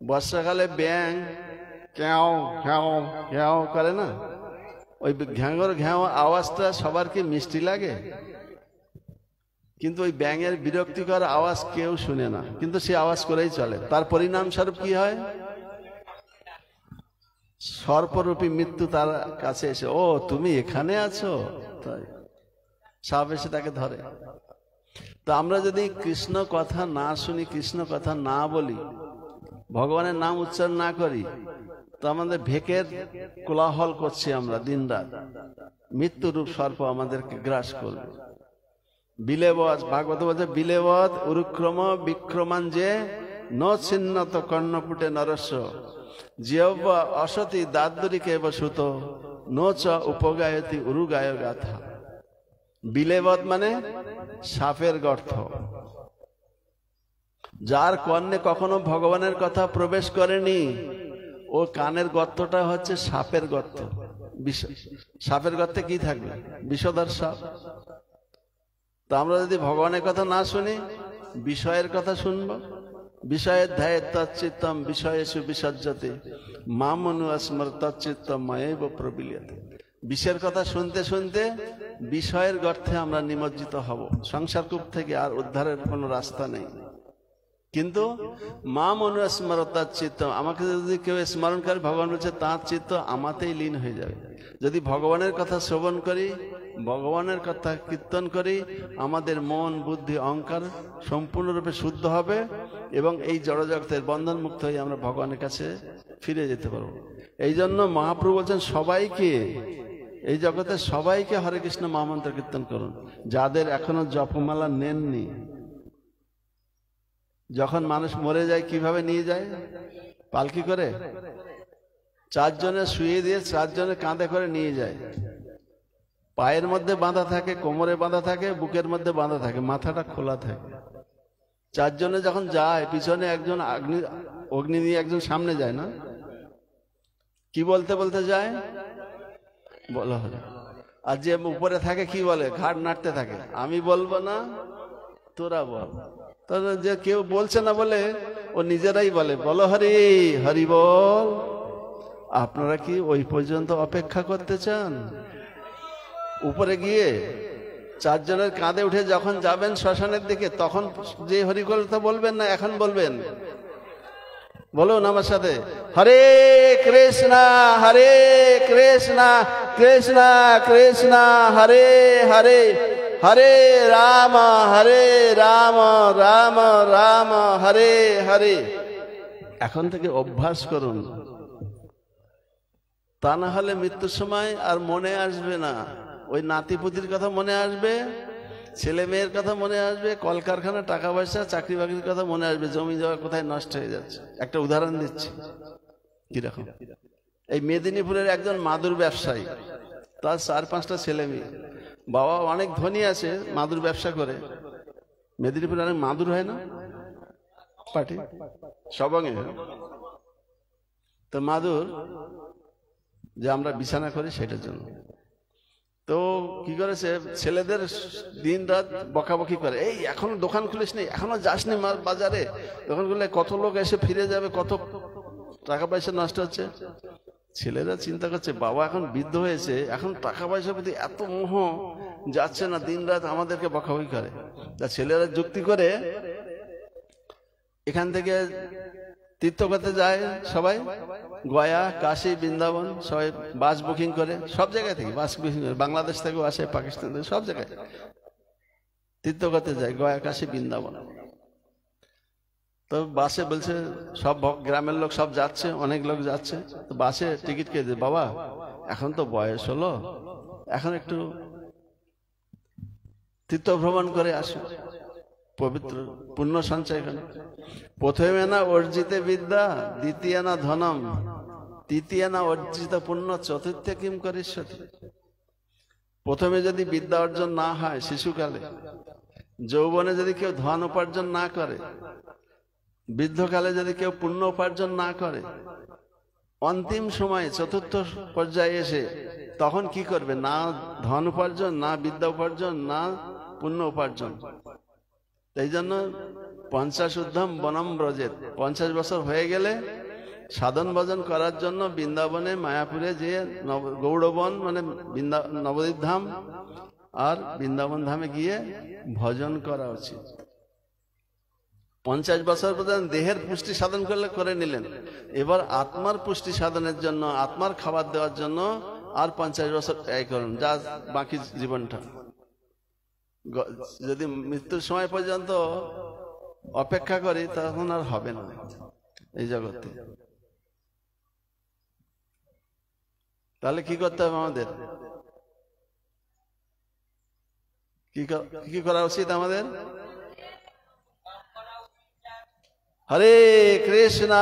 বর্ষাকালে ব্যাঙ ক্যাও ঘ্যাও ঘ্যাও করে না, ওই ঘ্যাঙর ঘ্যাও আওয়াজটা সবার কি মিষ্টি লাগে? কিন্তু ওই ব্যাঙের বিরক্তিকর আওয়াজ কেউ শুনে না, কিন্তু সে আওয়াজ করেই চলে। তার পরিণাম স্বরূপ কি হয়? সর্পরূপী মৃত্যু তার কাছে এসে, ও তুমি এখানে আছো, তাই সাপ এসে তাকে ধরে। তো আমরা যদি কৃষ্ণ কথা না শুনি, কৃষ্ণ কথা না বলি, ভগবানের নাম উচ্চারণ না করি, তো আমাদের ভেকের কোলাহল করছি আমরা দিন রাত। মৃত্যুরূপ সর্প আমাদেরকে গ্রাস করবে। বিলেবৎ, ভাগবত বলছে, বিলেবৎ উরুক্রম বিক্রমান যে ন ছিন্নত কর্ণপুটে নরস্য, জিহ্বা অসতি দাদ্দরিকে বসুত, ন চ উপগায়তি উরুগায় গাথা। বিলেবদ মানে সাপের গর্ত। যার কর্ণে কখনো ভগবানের কথা প্রবেশ করেনি, ও কানের গর্তটা হচ্ছে সাপের গর্ত। সাপের গর্তে কি থাকবে? বিষধর সাপ। তো আমরা যদি ভগবানের কথা না শুনি, বিষয়ের কথা শুনবো। বিষয়ের ধ্যায় তচ্চিত্তম বিষয়েষু বিসজ্জতে মামনু স্মর তচ্চিত্তম ময়েব প্রবিলিয়তে। বিষয়ের কথা শুনতে শুনতে বিষয়ের গর্তে আমরা নিমজ্জিত হব। সংসার কূপ থেকে আর উদ্ধারের কোনো রাস্তা নেই। কিন্তু মামনু স্মর তচ্চিত্তম, আমাকে যদি কেউ স্মরণ করে, ভগবান বলছে তাঁর চিত্ত আমাতেই লীন হয়ে যাবে। যদি ভগবানের কথা শ্রবণ করি, ভগবানের কথা কীর্তন করি, আমাদের মন বুদ্ধি অহংকার সম্পূর্ণরূপে শুদ্ধ হবে এবং এই জড়জগতের বন্ধন মুক্ত হয়ে আমরা ভগবানের কাছে ফিরে যেতে পারবো। এই জন্য মহাপ্রভু বলছেন সবাইকে, এই জগতে সবাইকে হরে কৃষ্ণ মহামন্ত্র কীর্তন করুন, যাদের এখনো জপমালা নেননি। যখন মানুষ মরে যায় কিভাবে নিয়ে যায়? পালকি করে, চারজনে শুয়ে দিয়ে চারজনে কাঁধে করে নিয়ে যায়। পায়ের মধ্যে বাঁধা থাকে, কোমরে বাঁধা থাকে, বুকের মধ্যে বাঁধা থাকে, মাথাটা খোলা থাকে। চারজনে যখন যায়, পিছনে একজন অগ্নি নিয়ে একজন সামনে যায় না? কি বলতে বলতে যায়? বলো হলো। আর যে উপরে থাকে কি বলে? ঘাড় নাড়তে থাকে, আমি বলবো না, তোরা বল। তাহলে যে কেউ বলছে না বলে ও নিজেরাই বলে, বলো হরি হরি বল। আপনারা কি ওই পর্যন্ত অপেক্ষা করতে চান? উপরে গিয়ে চারজনের কাঁধে উঠে যখন যাবেন শ্মশানের দিকে, তখন যে হরি কথা বলবেন না এখন বলবেন? বলুন আমার সাথে, হরে কৃষ্ণ হরে কৃষ্ণ কৃষ্ণ কৃষ্ণ হরে হরে হরে রাম রাম রাম হরে হরে। এখন থেকে অভ্যাস করুন, তা না হলে মৃত্যুর সময় আর মনে আসবে না। ওই নাতিপুতির কথা মনে আসবে, ছেলে মেয়ের কথা মনে আসবে, কলকারখানা টাকা পয়সা চাকরি বাকরির কথা মনে আসবে, জমি জমা কোথায় নষ্ট হয়ে যাচ্ছে। একটা উদাহরণ দিচ্ছি কিরকম। এই মেদিনীপুরের একজন মাদুর ব্যবসায়ী, তার 4-5টা ছেলে মেয়ে। বাবা অনেক ধনী আছে, মাদুর ব্যবসা করে। মেদিনীপুরে অনেক মাদুর হয় না পার্টি সবঙ্গে, তো মাদুর যে আমরা বিছানা করি সেটার জন্য। তো কি করেছে, ছেলেদের দিন রাত বকাবকি করে, এই এখনো দোকান খুলিস নি, এখনো যাসনি বাজারে, দোকান খুললে কত লোক এসে ফিরে যাবে, কত টাকা পয়সা নষ্ট হচ্ছে। ছেলেরা চিন্তা করছে বাবা এখন বৃদ্ধ হয়েছে, এখন টাকা পয়সার প্রতি এত মোহ যাচ্ছে না, দিন রাত আমাদেরকে বকাবকি করে। তা ছেলেরা যুক্তি করে এখান থেকে তীর্থ করতে যায় সবাই, গয়া কাশী বৃন্দাবন, সবাই বাস বুকিং করে, সব জায়গায় থেকে বাস বুকিং করে, বাংলাদেশ থেকেও আসে, পাকিস্তান থেকে, সব জায়গায় তীর্থ করতে যায়, গয়া কাশী বৃন্দাবন। তো বাসে বলছে সব গ্রামের লোক সব যাচ্ছে, অনেক লোক যাচ্ছে। তো বাসে টিকিট কেটে দেয়, বাবা এখন তো বয়স হলো, এখন একটু তীর্থ ভ্রমণ করে আসো, পবিত্র পুণ্য সঞ্চয় করে। প্রথমে না অর্জিতে বিদ্যা, দ্বিতীয় না ধনম, তৃতীয় না অর্জিত পুণ্য, চতুর্থে কিম করিষ্যতি। প্রথমে যদি বিদ্যা অর্জন না হয় শিশুকালে, যৌবনে যদি কেউ ধন উপার্জন না করে, বৃদ্ধকালে যদি কেউ পুণ্য উপার্জন না করে, অন্তিম সময়ে চতুর্থ পর্যায়ে এসে তখন কি করবে? না ধন উপার্জন, না বিদ্যা উপার্জন, না পুণ্য উপার্জন। এই জন্য 50 ঊর্ধ্বম বনম ব্রজেত, 50 বছর হয়ে গেলে সাধন ভজন করার জন্য বৃন্দাবনে মায়াপুরে যে গৌড়বন মানে নবদ্বীপ ধাম আর বৃন্দাবন ধামে গিয়ে ভজন করা উচিত। 50 বছর পর্যন্ত দেহের পুষ্টি সাধন করলে করে নিলেন, এবার আত্মার পুষ্টি সাধনের জন্য, আত্মার খাবার দেওয়ার জন্য আর 50 বছর ব্যয় করুন, যা বাকি জীবনটা। যদি মৃত্যুর সময় পর্যন্ত অপেক্ষা করি তখন আর হবে না এই জগতে। তাহলে কি করতে হবে আমাদের? কি করা উচিত আমাদের? হরে কৃষ্ণ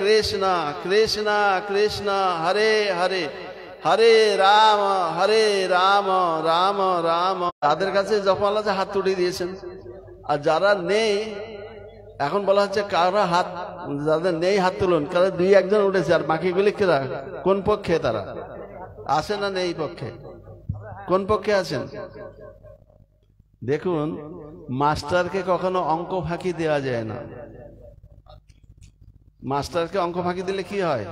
কৃষ্ণ কৃষ্ণ হরে হরে, হরে রাম হরে রাম রাম রাম। তাদের কাছে জপমালা আছে, হাত তুলে দিয়েছেন। আর যারা নেই, এখন বলা হচ্ছে কারা হাত, যাদের নেই হাত তুলুন। কারণ 2-1 উঠেছে, আর বাকিগুলি কেরা, কোন পক্ষে তারা আছে না নেই পক্ষে, কোন পক্ষে আছেন? দেখুন, মাস্টারকে কখনো অঙ্ক ফাঁকি দেওয়া যায় না। মাস্টারকে অঙ্ক ফাঁকি দিলে কি হয়?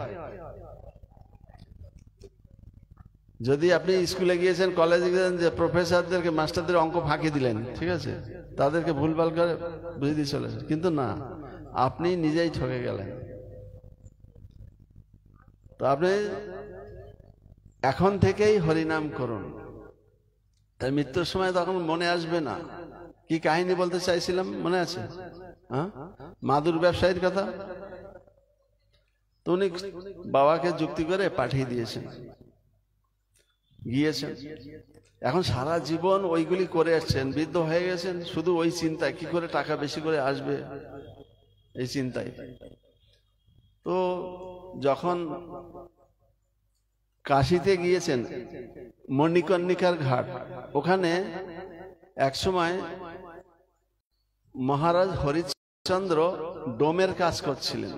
যদি আপনি স্কুলে গিয়েছেন, কলেজে গিয়েছেন, যে প্রফেসরদেরকে মাস্টারদের অঙ্ক ফাঁকি দিলেন, ঠিক আছে, তাদেরকে ভুলভাল করে বুঝিয়ে দিয়ে চলেছেন, কিন্তু না, আপনি নিজেই ঠকে গেলেন। তো আপনি এখন থেকেই হরিনাম করুন, তাই মৃত্যুর সময় তখন মনে আসবে না। কি কাহিনী বলতে চাইছিলাম মনে আছে? হ্যাঁ, মাদুর ব্যবসায়ীর কথা। তো উনি বাবাকে যুক্তি করে পাঠিয়ে দিয়েছেন, গিয়েছেন। এখন সারা জীবন ওইগুলি করে আসছেন, বৃদ্ধ হয়ে গেছেন, শুধু ওই চিন্তায় কি করে টাকা বেশি করে আসবে, এই চিন্তায়। তো যখন কাশীতে গিয়েছেন, মণিকর্ণিকার ঘাট, ওখানে একসময় মহারাজ হরিশ্চন্দ্র ডোমের কাজ করছিলেন।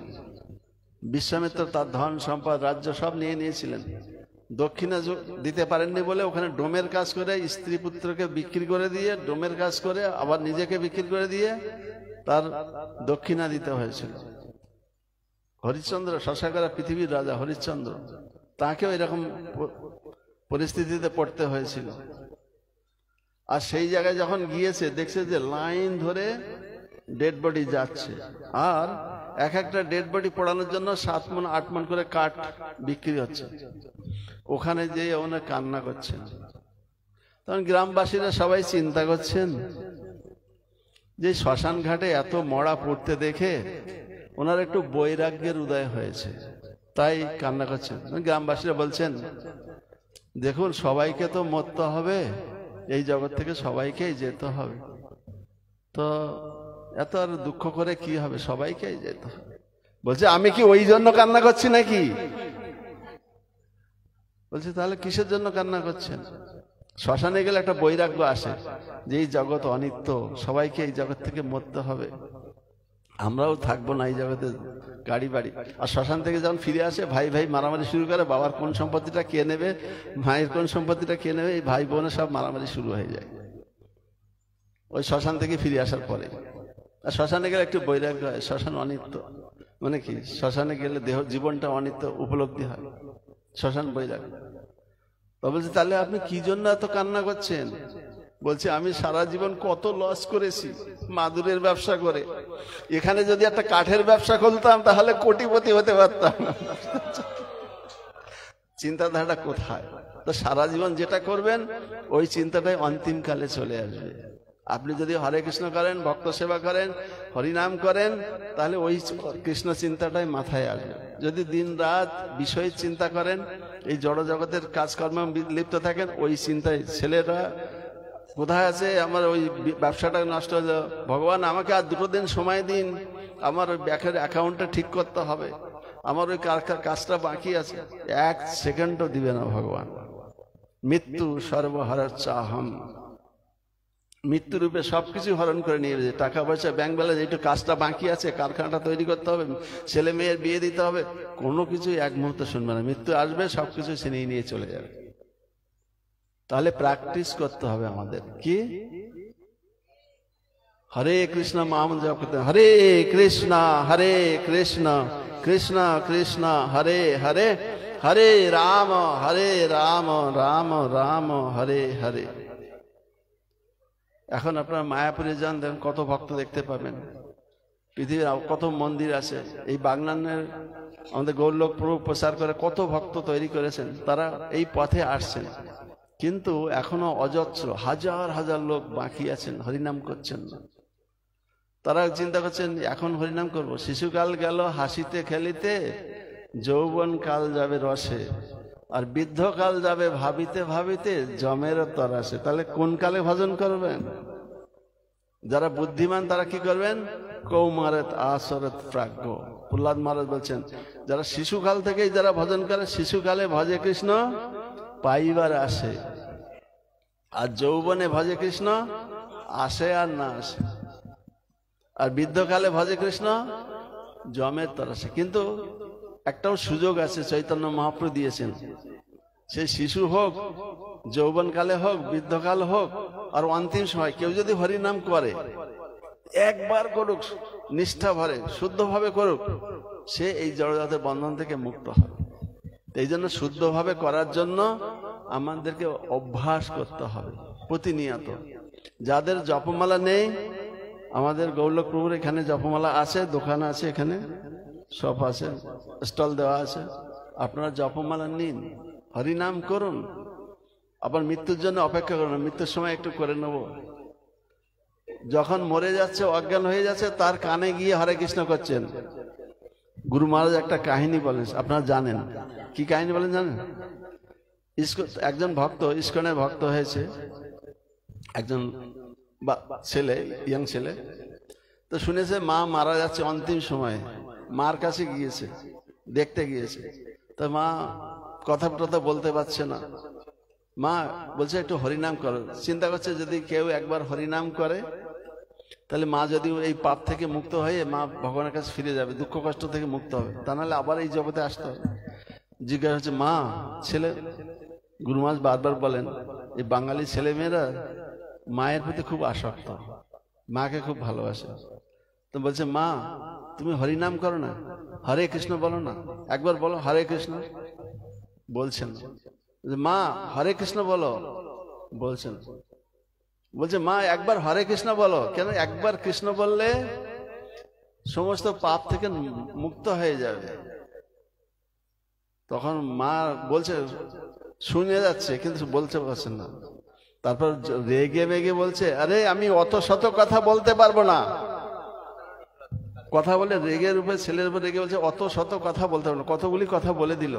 বিশ্বামিত্র তার ধন সম্পদ রাজ্য সব নিয়ে নিয়েছিলেন, দক্ষিণা দিতে পারেননি বলে ওখানে ডোমের কাজ করে স্ত্রী পুত্রকে বিক্রি করে দিয়ে, ডোমের কাজ করে আবার নিজেকে বিক্রি করে দিয়ে তার দক্ষিণা দিতে হয়েছিল। হরিশ্চন্দ্র, শশাকরা পৃথিবীর রাজা হরিশ্চন্দ্র, তাকেও এরকম পরিস্থিতিতে পড়তে হয়েছিল। আর সেই জায়গায় যখন গিয়েছে, দেখছে যে লাইন ধরে ডেড বডি যাচ্ছে, আর এক একটা ডেড বডি পোড়ানোর জন্য 7 মণ 8 মণ করে কাঠ বিক্রি হচ্ছে। ওখানে যে ওনার কান্না করছেন, তখন গ্রামবাসীরা সবাই চিন্তা করছেন যে শ্মশান ঘাটে এত মরা পড়তে দেখে ওনার একটু বৈরাগ্যের উদয় হয়েছে, তাই কান্না করছেন। গ্রামবাসীরা বলছেন, দেখুন সবাইকে তো মরতে হবে, এই জগৎ থেকে সবাইকেই যেতে হবে, তো এত আর দুঃখ করে কি হবে, সবাইকেই যেতে হবে। বলছে, আমি কি ওই জন্য কান্না করছি নাকি? বলছে, তাহলে কিসের জন্য কান্না করছেন? শ্মশানে গেলে একটা বৈরাগ্য আসে যে এই জগৎ অনিত্য, সবাইকে এই জগৎ থেকে মরতে হবে, আমরাও থাকবো না এই জগতে, গাড়ি বাড়ি। আর শ্মশান থেকে যখন ফিরে আসে, ভাই ভাই মারামারি শুরু করে, বাবার কোন সম্পত্তিটা কে নেবে, মায়ের কোন সম্পত্তিটা কে নেবে, এই ভাই বোনে সব মারামারি শুরু হয়ে যায় ওই শ্মশান থেকে ফিরে আসার পরে। আর শ্মশানে গেলে একটু বৈরাগ্য হয়, শ্মশান অনিত্য, মানে কি, শ্মশানে গেলে দেহ জীবনটা অনিত্য উপলব্ধি হয়, শ্মশান বৈরাগ্য। তো বলছে, তাহলে আপনি কি জন্য এত কান্না করছেন? বলছে, আমি সারা জীবন কত লস করেছি মাদুরের ব্যবসা করে, এখানে যদি একটা কাঠের ব্যবসা খুলতাম তাহলে কোটিপতি হতে পারতাম। চিন্তাধারাটা কোথায়? তো সারা জীবন যেটা করবেন ওই চিন্তাটাই অন্তিমকালে চলে আসবে। আপনি যদি হরে কৃষ্ণ করেন, ভক্ত সেবা করেন, হরিনাম করেন, তাহলে ওই কৃষ্ণ চিন্তাটাই মাথায় আসবে। যদি দিন রাত বিষয়ের চিন্তা করেন, এই জড় জগতের কাজকর্মে লিপ্ত থাকেন, ওই চিন্তায় ছেলেরা কোথায় আছে, আমার ওই ব্যবসাটা নষ্ট হয়ে যাবে, ভগবান আমাকে আর 2 দিন সময় দিন, আমার ওই ব্যাংকের অ্যাকাউন্টটা ঠিক করতে হবে, আমার ওই কাজটা বাকি আছে, 1 সেকেন্ডও দিবে না ভগবান। মৃত্যু সর্বহর চাহম, মৃত্যু রূপে সবকিছু হরণ করে নিয়ে যাবে। টাকা পয়সা, ব্যাংক ব্যালেন্স, একটু কাজটা বাকি আছে, কারখানাটা তৈরি করতে হবে, ছেলে মেয়ের বিয়ে দিতে হবে, কোনো কিছু এক মুহূর্তে শুনবে না। মৃত্যু আসবে, সবকিছু ছিনিয়ে নিয়ে চলে যাবে। তাহলে প্র্যাকটিস করতে হবে আমাদের, কি হরে কৃষ্ণ নাম জপ করতে, হরে কৃষ্ণ কৃষ্ণ কৃষ্ণ হরে হরে, হরে রাম রাম রাম হরে হরে। এখন আপনারা মায়াপুরে যান, দেখেন কত ভক্ত দেখতে পাবেন, পৃথিবীর কত মন্দির আছে। এই বাগনানের আমাদের গৌরলোক প্রভু প্রচার করে কত ভক্ত তৈরি করেছেন, তারা এই পথে আসছেন, কিন্তু এখনো অজস্র হাজার হাজার লোক বাকি আছেন, হরিনাম করছেন না। তারা চিন্তা করছেন, এখন হরিনাম করব, শিশুকাল গেল হাসিতে খেলিতে, যৌবন কাল যাবে রসে, আর বৃদ্ধকাল যাবে ভাবিতে ভাবিতে, জমেরও তরাসে। তাহলে কোন কালে ভজন করবেন? যারা বুদ্ধিমান তারা কি করবেন? কৌমারত আসরত প্রাজ্ঞ। প্রহ্লাদ মহারাজ বলছেন, যারা শিশুকাল থেকেই যারা ভজন করে, শিশুকালে ভজে কৃষ্ণ পাইবার আসে, আর যৌবনে ভজে কৃষ্ণ আসে আর না আসে, আর বৃদ্ধকালে ভজে কৃষ্ণ জমের তরসে। কিন্তু একটাও সুযোগ আছে চৈতন্য মহাপ্রভু দিয়েছেন, সেই শিশু হোক, যৌবনকালে হোক, বৃদ্ধকাল হোক, আর অন্তিম সময় কেউ যদি হরিনাম করে, একবার করুক, নিষ্ঠা ভরে শুদ্ধভাবে করুক, সে এই জড়জাতের বন্ধন থেকে মুক্ত হবে। এই জন্য শুদ্ধভাবে করার জন্য আমাদেরকে অভ্যাস করতে হবে প্রতিনিয়ত। যাদের জপমালা নেই, আমাদের গৌরলক প্রভুর এখানে জপমালা আছে, দোকান আছে, এখানে সব আছে, স্টল দেওয়া আছে। আপনারা জপমালা নিন, হরিনাম করুন, আবার মৃত্যুর জন্য অপেক্ষা করুন না, মৃত্যুর সময় একটু করে নেব। যখন মরে যাচ্ছে, অজ্ঞান হয়ে যাচ্ছে, তার কানে গিয়ে হরে কৃষ্ণ করছেন। গুরু মহারাজ একটা কাহিনী বলেন, আপনারা জানেন কি কাহিনী বলেন জানেন? একজন ভক্ত, ইস্কনের ভক্ত হয়েছে, একজন ছেলে, ইয়াং ছেলে, তো শুনেছে মা মারা যাচ্ছে অন্তিম সময়ে, মার কাছে গিয়েছে, দেখতে গিয়েছে। তো মা কথা টথা বলতে পারছে না, মা বলছে একটু হরিনাম করো। চিন্তা করছে যদি কেউ একবার হরিনাম করে, তাহলে মা যদি এই পাপ থেকে মুক্ত হয়ে মা ভগবানের কাছে ফিরে যাবে, দুঃখ কষ্ট থেকে মুক্ত হবে, তা নাহলে আবার এই জগতে আসতে হবে। জিজ্ঞাসা হচ্ছে মা, ছেলে, গুরু মহারাজ বারবার বলেন এই বাঙালি ছেলে মেয়েরা মায়ের প্রতি খুব আসক্ত, মাকে খুব ভালোবাসে। তো বলছে মা তুমি হরিনাম করো না, হরে কৃষ্ণ বলো না, একবার বলো হরে কৃষ্ণ। বলছেন। মা হরে কৃষ্ণ বলো, বলছেন। বলছে মা একবার হরে কৃষ্ণ বলো। কেন? একবার কৃষ্ণ বললে সমস্ত পাপ থেকে মুক্ত হয়ে যাবে। তখন মা বলছে, শুনে যাচ্ছে কিন্তু বলতে পারছেন না। তারপর রেগে বেগে বলছে, আরে আমি অত শত কথা বলতে পারবো না। কথা বলে রেগের উপরে, ছেলের উপর রেগে বলছে অত শত কথা বলতে পারবো না। কতগুলি কথা বলে দিল,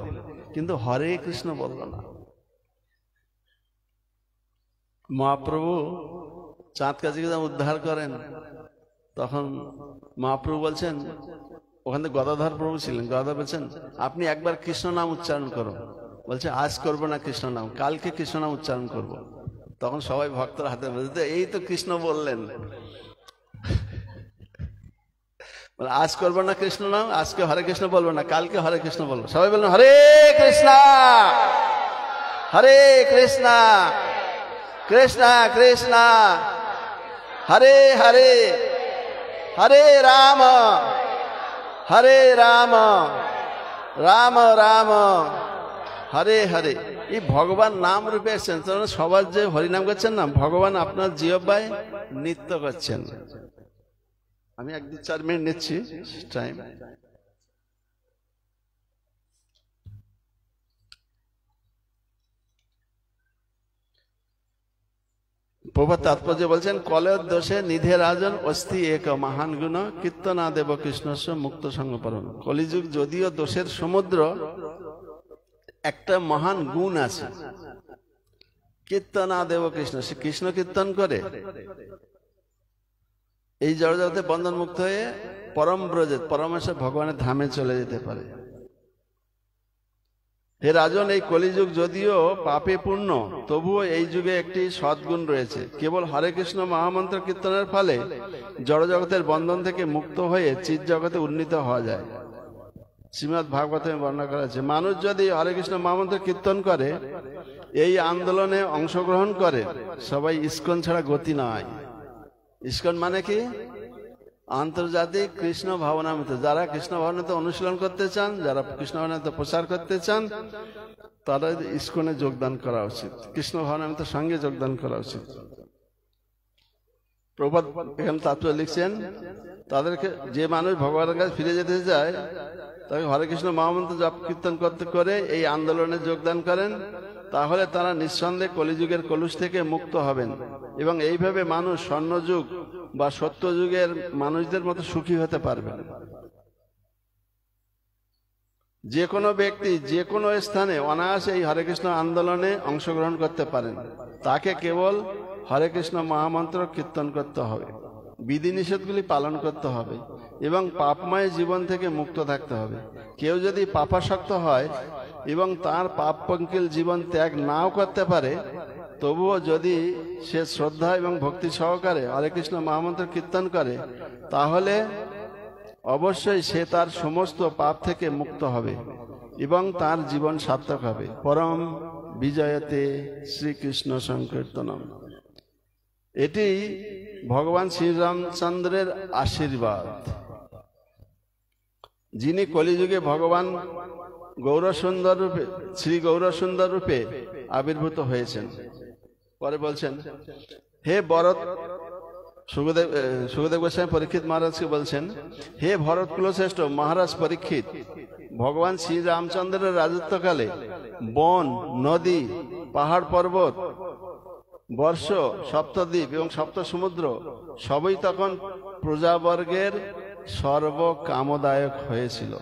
কিন্তু হরে কৃষ্ণ বলল না। মহাপ্রভু চাঁদ কাছে উদ্ধার করেন, তখন মহাপ্রভু বলছেন, ওখানে গদাধর প্রভু ছিলেন, গদাধর বলছেন আপনি একবার কৃষ্ণ নাম উচ্চারণ করো। বলছে আজ করবো না কৃষ্ণ নাম, কালকে কৃষ্ণ নাম উচ্চারণ করব। তখন সবাই ভক্তরা হাতে বলছে এই তো কৃষ্ণ বললেন, আজ করবো না কৃষ্ণ নাম, আজকে হরে কৃষ্ণ বলবো না, কালকে হরে কৃষ্ণ বলবো। সবাই বললেন হরে কৃষ্ণ হরে কৃষ্ণ কৃষ্ণ কৃষ্ণ হরে হরে হরে রাম রাম রাম হরে হরে। এই ভগবান নাম রূপে এসেছেন, সবার যে হরিনাম করছেন না, ভগবান আপনার জিহ্বায় নৃত্য করছেন। আমি 1-4 মিনিট নিচ্ছি টাইম। প্রভুর তাৎপর্য বলছেন, কলের দোষে নিধে রাজন অস্থি এক মহান গুণ কীর্তনা দেব কৃষ্ণস্ব মুক্ত সঙ্গ পরম। কলিযুগ যদিও দোষের সমুদ্র, একটা মহান গুণ আছে, কীর্তনা দেব কৃষ্ণ। সে কৃষ্ণ কীর্তন করে এই জড়জগতে বন্ধন মুক্ত হয়ে পরম ব্রজে, পরমেশ্বর ভগবানের ধামে চলে যেতে পারে। হে রাজন, এই কলিযুগ যদিও পাপে পূর্ণ, তবুও এই যুগে একটি সদ্গুণ রয়েছে। কেবল হরে কৃষ্ণ মহামন্ত্র কীর্তনের ফলে জড়জগতের বন্ধন থেকে মুক্ত হয়ে চিৎ জগতে উন্নীত হওয়া যায়। শ্রীমদ্ ভাগবতে বর্ণনা করা আছে, মানুষ যদি হরে কৃষ্ণ মহামন্ত্র কীর্তন করে, এই আন্দোলনে অংশগ্রহণ করে, সবাই ইস্কন ছাড়া গতি নয়। ইস্কন মানে কি? আন্তর্জাতিক কৃষ্ণ ভাবনামৃত। যারা কৃষ্ণ ভাবনাতে অনুশীলন করতে চান, যারা কৃষ্ণ ভাবনাতে প্রচার করতে চান, তারা ইস্কনে যোগদান করা উচিত, কৃষ্ণ ভাবনামৃতের সঙ্গে যোগদান করা উচিত। প্রভুপাদ এখানে তাৎপর্য লিখছেন, তাদেরকে যে মানুষ ভগবানের কাছে ফিরে যেতে চায়, তাকে হরে কৃষ্ণ মহামন্ত্র জপ কীর্তন করতে করে এই আন্দোলনে যোগদান করেন, তাহলে তারা নিঃসন্দেহে কলিযুগের কলুষ থেকে মুক্ত হবেন এবং এইভাবে মানুষ স্বর্ণযুগ বা সত্যযুগের মানুষদের মতো সুখী হতে পারবেন। যে কোনো ব্যক্তি যে কোনো স্থানে অনায়াসে এই হরে কৃষ্ণ আন্দোলনে অংশগ্রহণ করতে পারেন। তাকে কেবল হরে কৃষ্ণ মহামন্ত্র কীর্তন করতে হবে, বিধিনিষেধগুলি পালন করতে হবে এবং পাপময় জীবন থেকে মুক্ত থাকতে হবে। কেউ যদি পাপাসক্ত হয়, এবং তার পাপ পঙ্কিল জীবন ত্যাগ নাও করতে পারে, তবুও যদি সে শ্রদ্ধা এবং ভক্তি সহকারে হরে কৃষ্ণ মহামন্ত্র কীর্তন করে, তাহলে অবশ্যই সে তার সমস্ত পাপ থেকে মুক্ত হবে এবং তার জীবন সার্থক হবে। পরম বিজয়তে শ্রীকৃষ্ণ সংকীর্তনম। এটি ভগবান শ্রীরামচন্দ্রের আশীর্বাদ, যিনি কলিযুগে ভগবান গৌরসুন্দর রূপে, শ্রী গৌরসুন্দর রূপে আবির্ভূত হয়েছেন। পরে বলছেন, হে ভরত, সুখদেব গোস্বামী পরীক্ষিত মহারাজকে বলছেন, হে ভরত কুলশ্রেষ্ঠ মহারাজ পরীক্ষিত, ভগবান শ্রী রামচন্দ্রের রাজত্বকালে বন, নদী, পাহাড় পর্বত, বর্ষ, সপ্তদ্বীপ এবং সপ্ত সমুদ্র সবই তখন প্রজাবর্গের সর্বকামদায়ক হয়েছিল।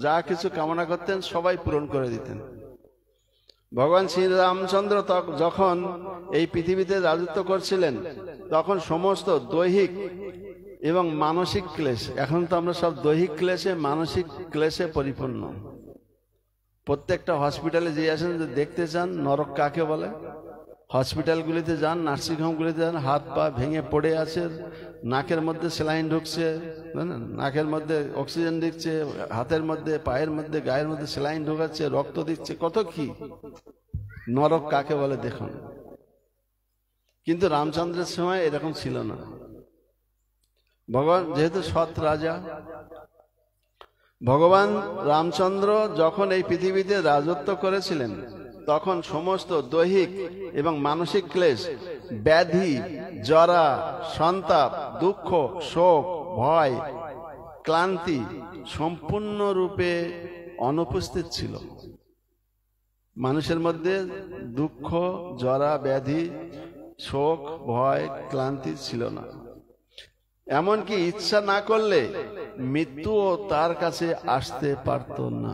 যা কিছু কামনা করতেন সবাই পূরণ করে দিতেন। ভগবান শ্রী রামচন্দ্র যখন এই পৃথিবীতে রাজত্ব করছিলেন, তখন সমস্ত দৈহিক এবং মানসিক ক্লেশ, এখন তো আমরা সব দৈহিক ক্লেশে মানসিক ক্লেশে পরিপূর্ণ। প্রত্যেকটা হসপিটালে যে আসেন, দেখতে চান নরক কাকে বলে, হসপিটালগুলিতে যান, নার্সিংহোমগুলিতে যান, হাত পা ভেঙে পড়ে আছে, নাকের মধ্যে স্যালাইন ঢুকছে, নাকের মধ্যে অক্সিজেন দিচ্ছে, হাতের মধ্যে, পায়ের মধ্যে, গায়ের মধ্যে স্যালাইন ঢোকাচ্ছে, রক্ত দিচ্ছে, কত কি। নরক কাকে বলে দেখুন। কিন্তু রামচন্দ্রের সময় এরকম ছিল না। ভগবান যেহেতু সৎ রাজা, ভগবান রামচন্দ্র যখন এই পৃথিবীতে রাজত্ব করেছিলেন, তখন সমস্ত দৈহিক এবং মানসিক ক্লেশ, ব্যাধি, জরা, সন্তাপ, দুঃখ, শোক, ভয়, ক্লান্তি সম্পূর্ণরূপে অনুপস্থিত ছিল। মানুষের মধ্যে দুঃখ, জরা, ব্যাধি, শোক, ভয়, ক্লান্তি ছিল না। এমনকি ইচ্ছা না করলে মৃত্যুও তার কাছে আসতে পারত না।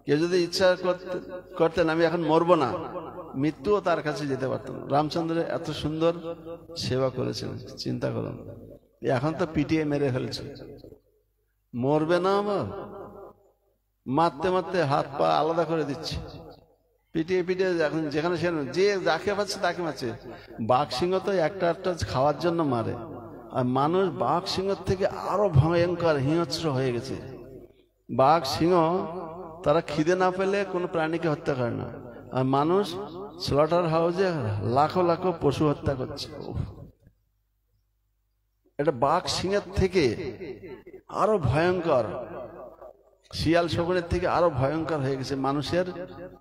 কেউ যদি ইচ্ছা করতেন আমি এখন মরবো না, মৃত্যুও তার কাছে যেতে পারত না। রামচন্দ্র এত সুন্দর সেবা করেছিলেন, চিন্তা করুন। এখন তো পিটিয়ে মেরে ফেলছে, মরবে না আমার, মারতে মারতে হাত পা আলাদা করে দিচ্ছে, পিটিয়ে পিটিয়ে এখন যেখানে সেখানে যে যাকে পাচ্ছে তাকে মারছে। বাঘ সিংহ তো একটা একটা খাওয়ার জন্য মারে, আর মানুষ বাঘ সিংহ থেকে আরো ভয়ঙ্কর হিংস্র হয়ে গেছে। বাঘ সিংহ তারা খিদে না পেলে কোনো প্রাণীকে হত্যা করে না, আর মানুষ স্লটার হাউসে লাখো লাখো পশু হত্যা করছে। এটা বাঘ সিংহের থেকে আরো ভয়ঙ্কর, শিয়াল শকুনের থেকে আরো ভয়ঙ্কর হয়ে গেছে মানুষের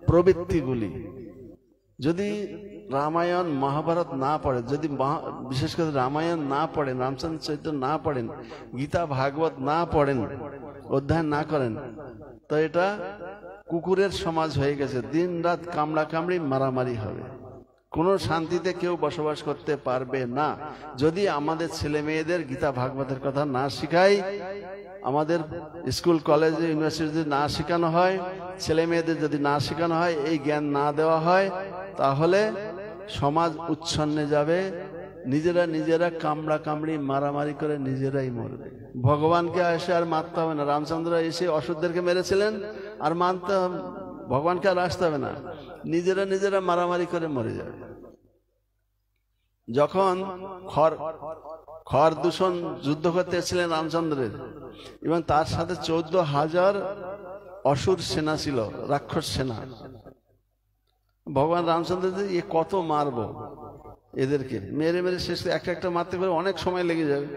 প্রবৃত্তিগুলি। যদি রামায়ণ মহাভারত না পড়ে, যদি বিশেষ করে রামায়ণ না পড়েন, রামচন্দ্র চরিত্র না পড়েন, গীতা ভাগবত না পড়েন, অধ্যয়ন না করেন, তো এটা কুকুরের সমাজ হয়ে গেছে। দিন রাত কামড়া কামড়ি, মারামারি হবে, কোনো শান্তিতে কেউ বসবাস করতে পারবে না। যদি আমাদের ছেলে মেয়েদের গীতা ভাগবতের কথা না শিখাই, আমাদের স্কুল কলেজে ইউনিভার্সিটিতে না শেখানো হয়, ছেলে মেয়েদের যদি না শেখানো হয়, এই জ্ঞান না দেওয়া হয়, তাহলে সমাজ উচ্ছন্নে যাবে। নিজেরা নিজেরা কামড়া কামড়ি মারামারি করে নিজেরাই মরবে। ভগবানকে এসে আর মারতে হবে না। রামচন্দ্র এসে অসুরদেরকে মেরেছিলেন, আর মানতে ভগবানকে আর আসতে হবে না, নিজেরা নিজেরা মারামারি করে মরে যাবে। যখন খড় দূষণ যুদ্ধ করতে এসেছিলেন রামচন্দ্রের, এবং তার সাথে 14,000 অসুর সেনা ছিল, রাক্ষস সেনা। ভগবান রামচন্দ্র এ কত মারবো, এদেরকে মেরে মেরে শেষ একটা একটা মারতে পারে, অনেক সময় লেগে যাবে।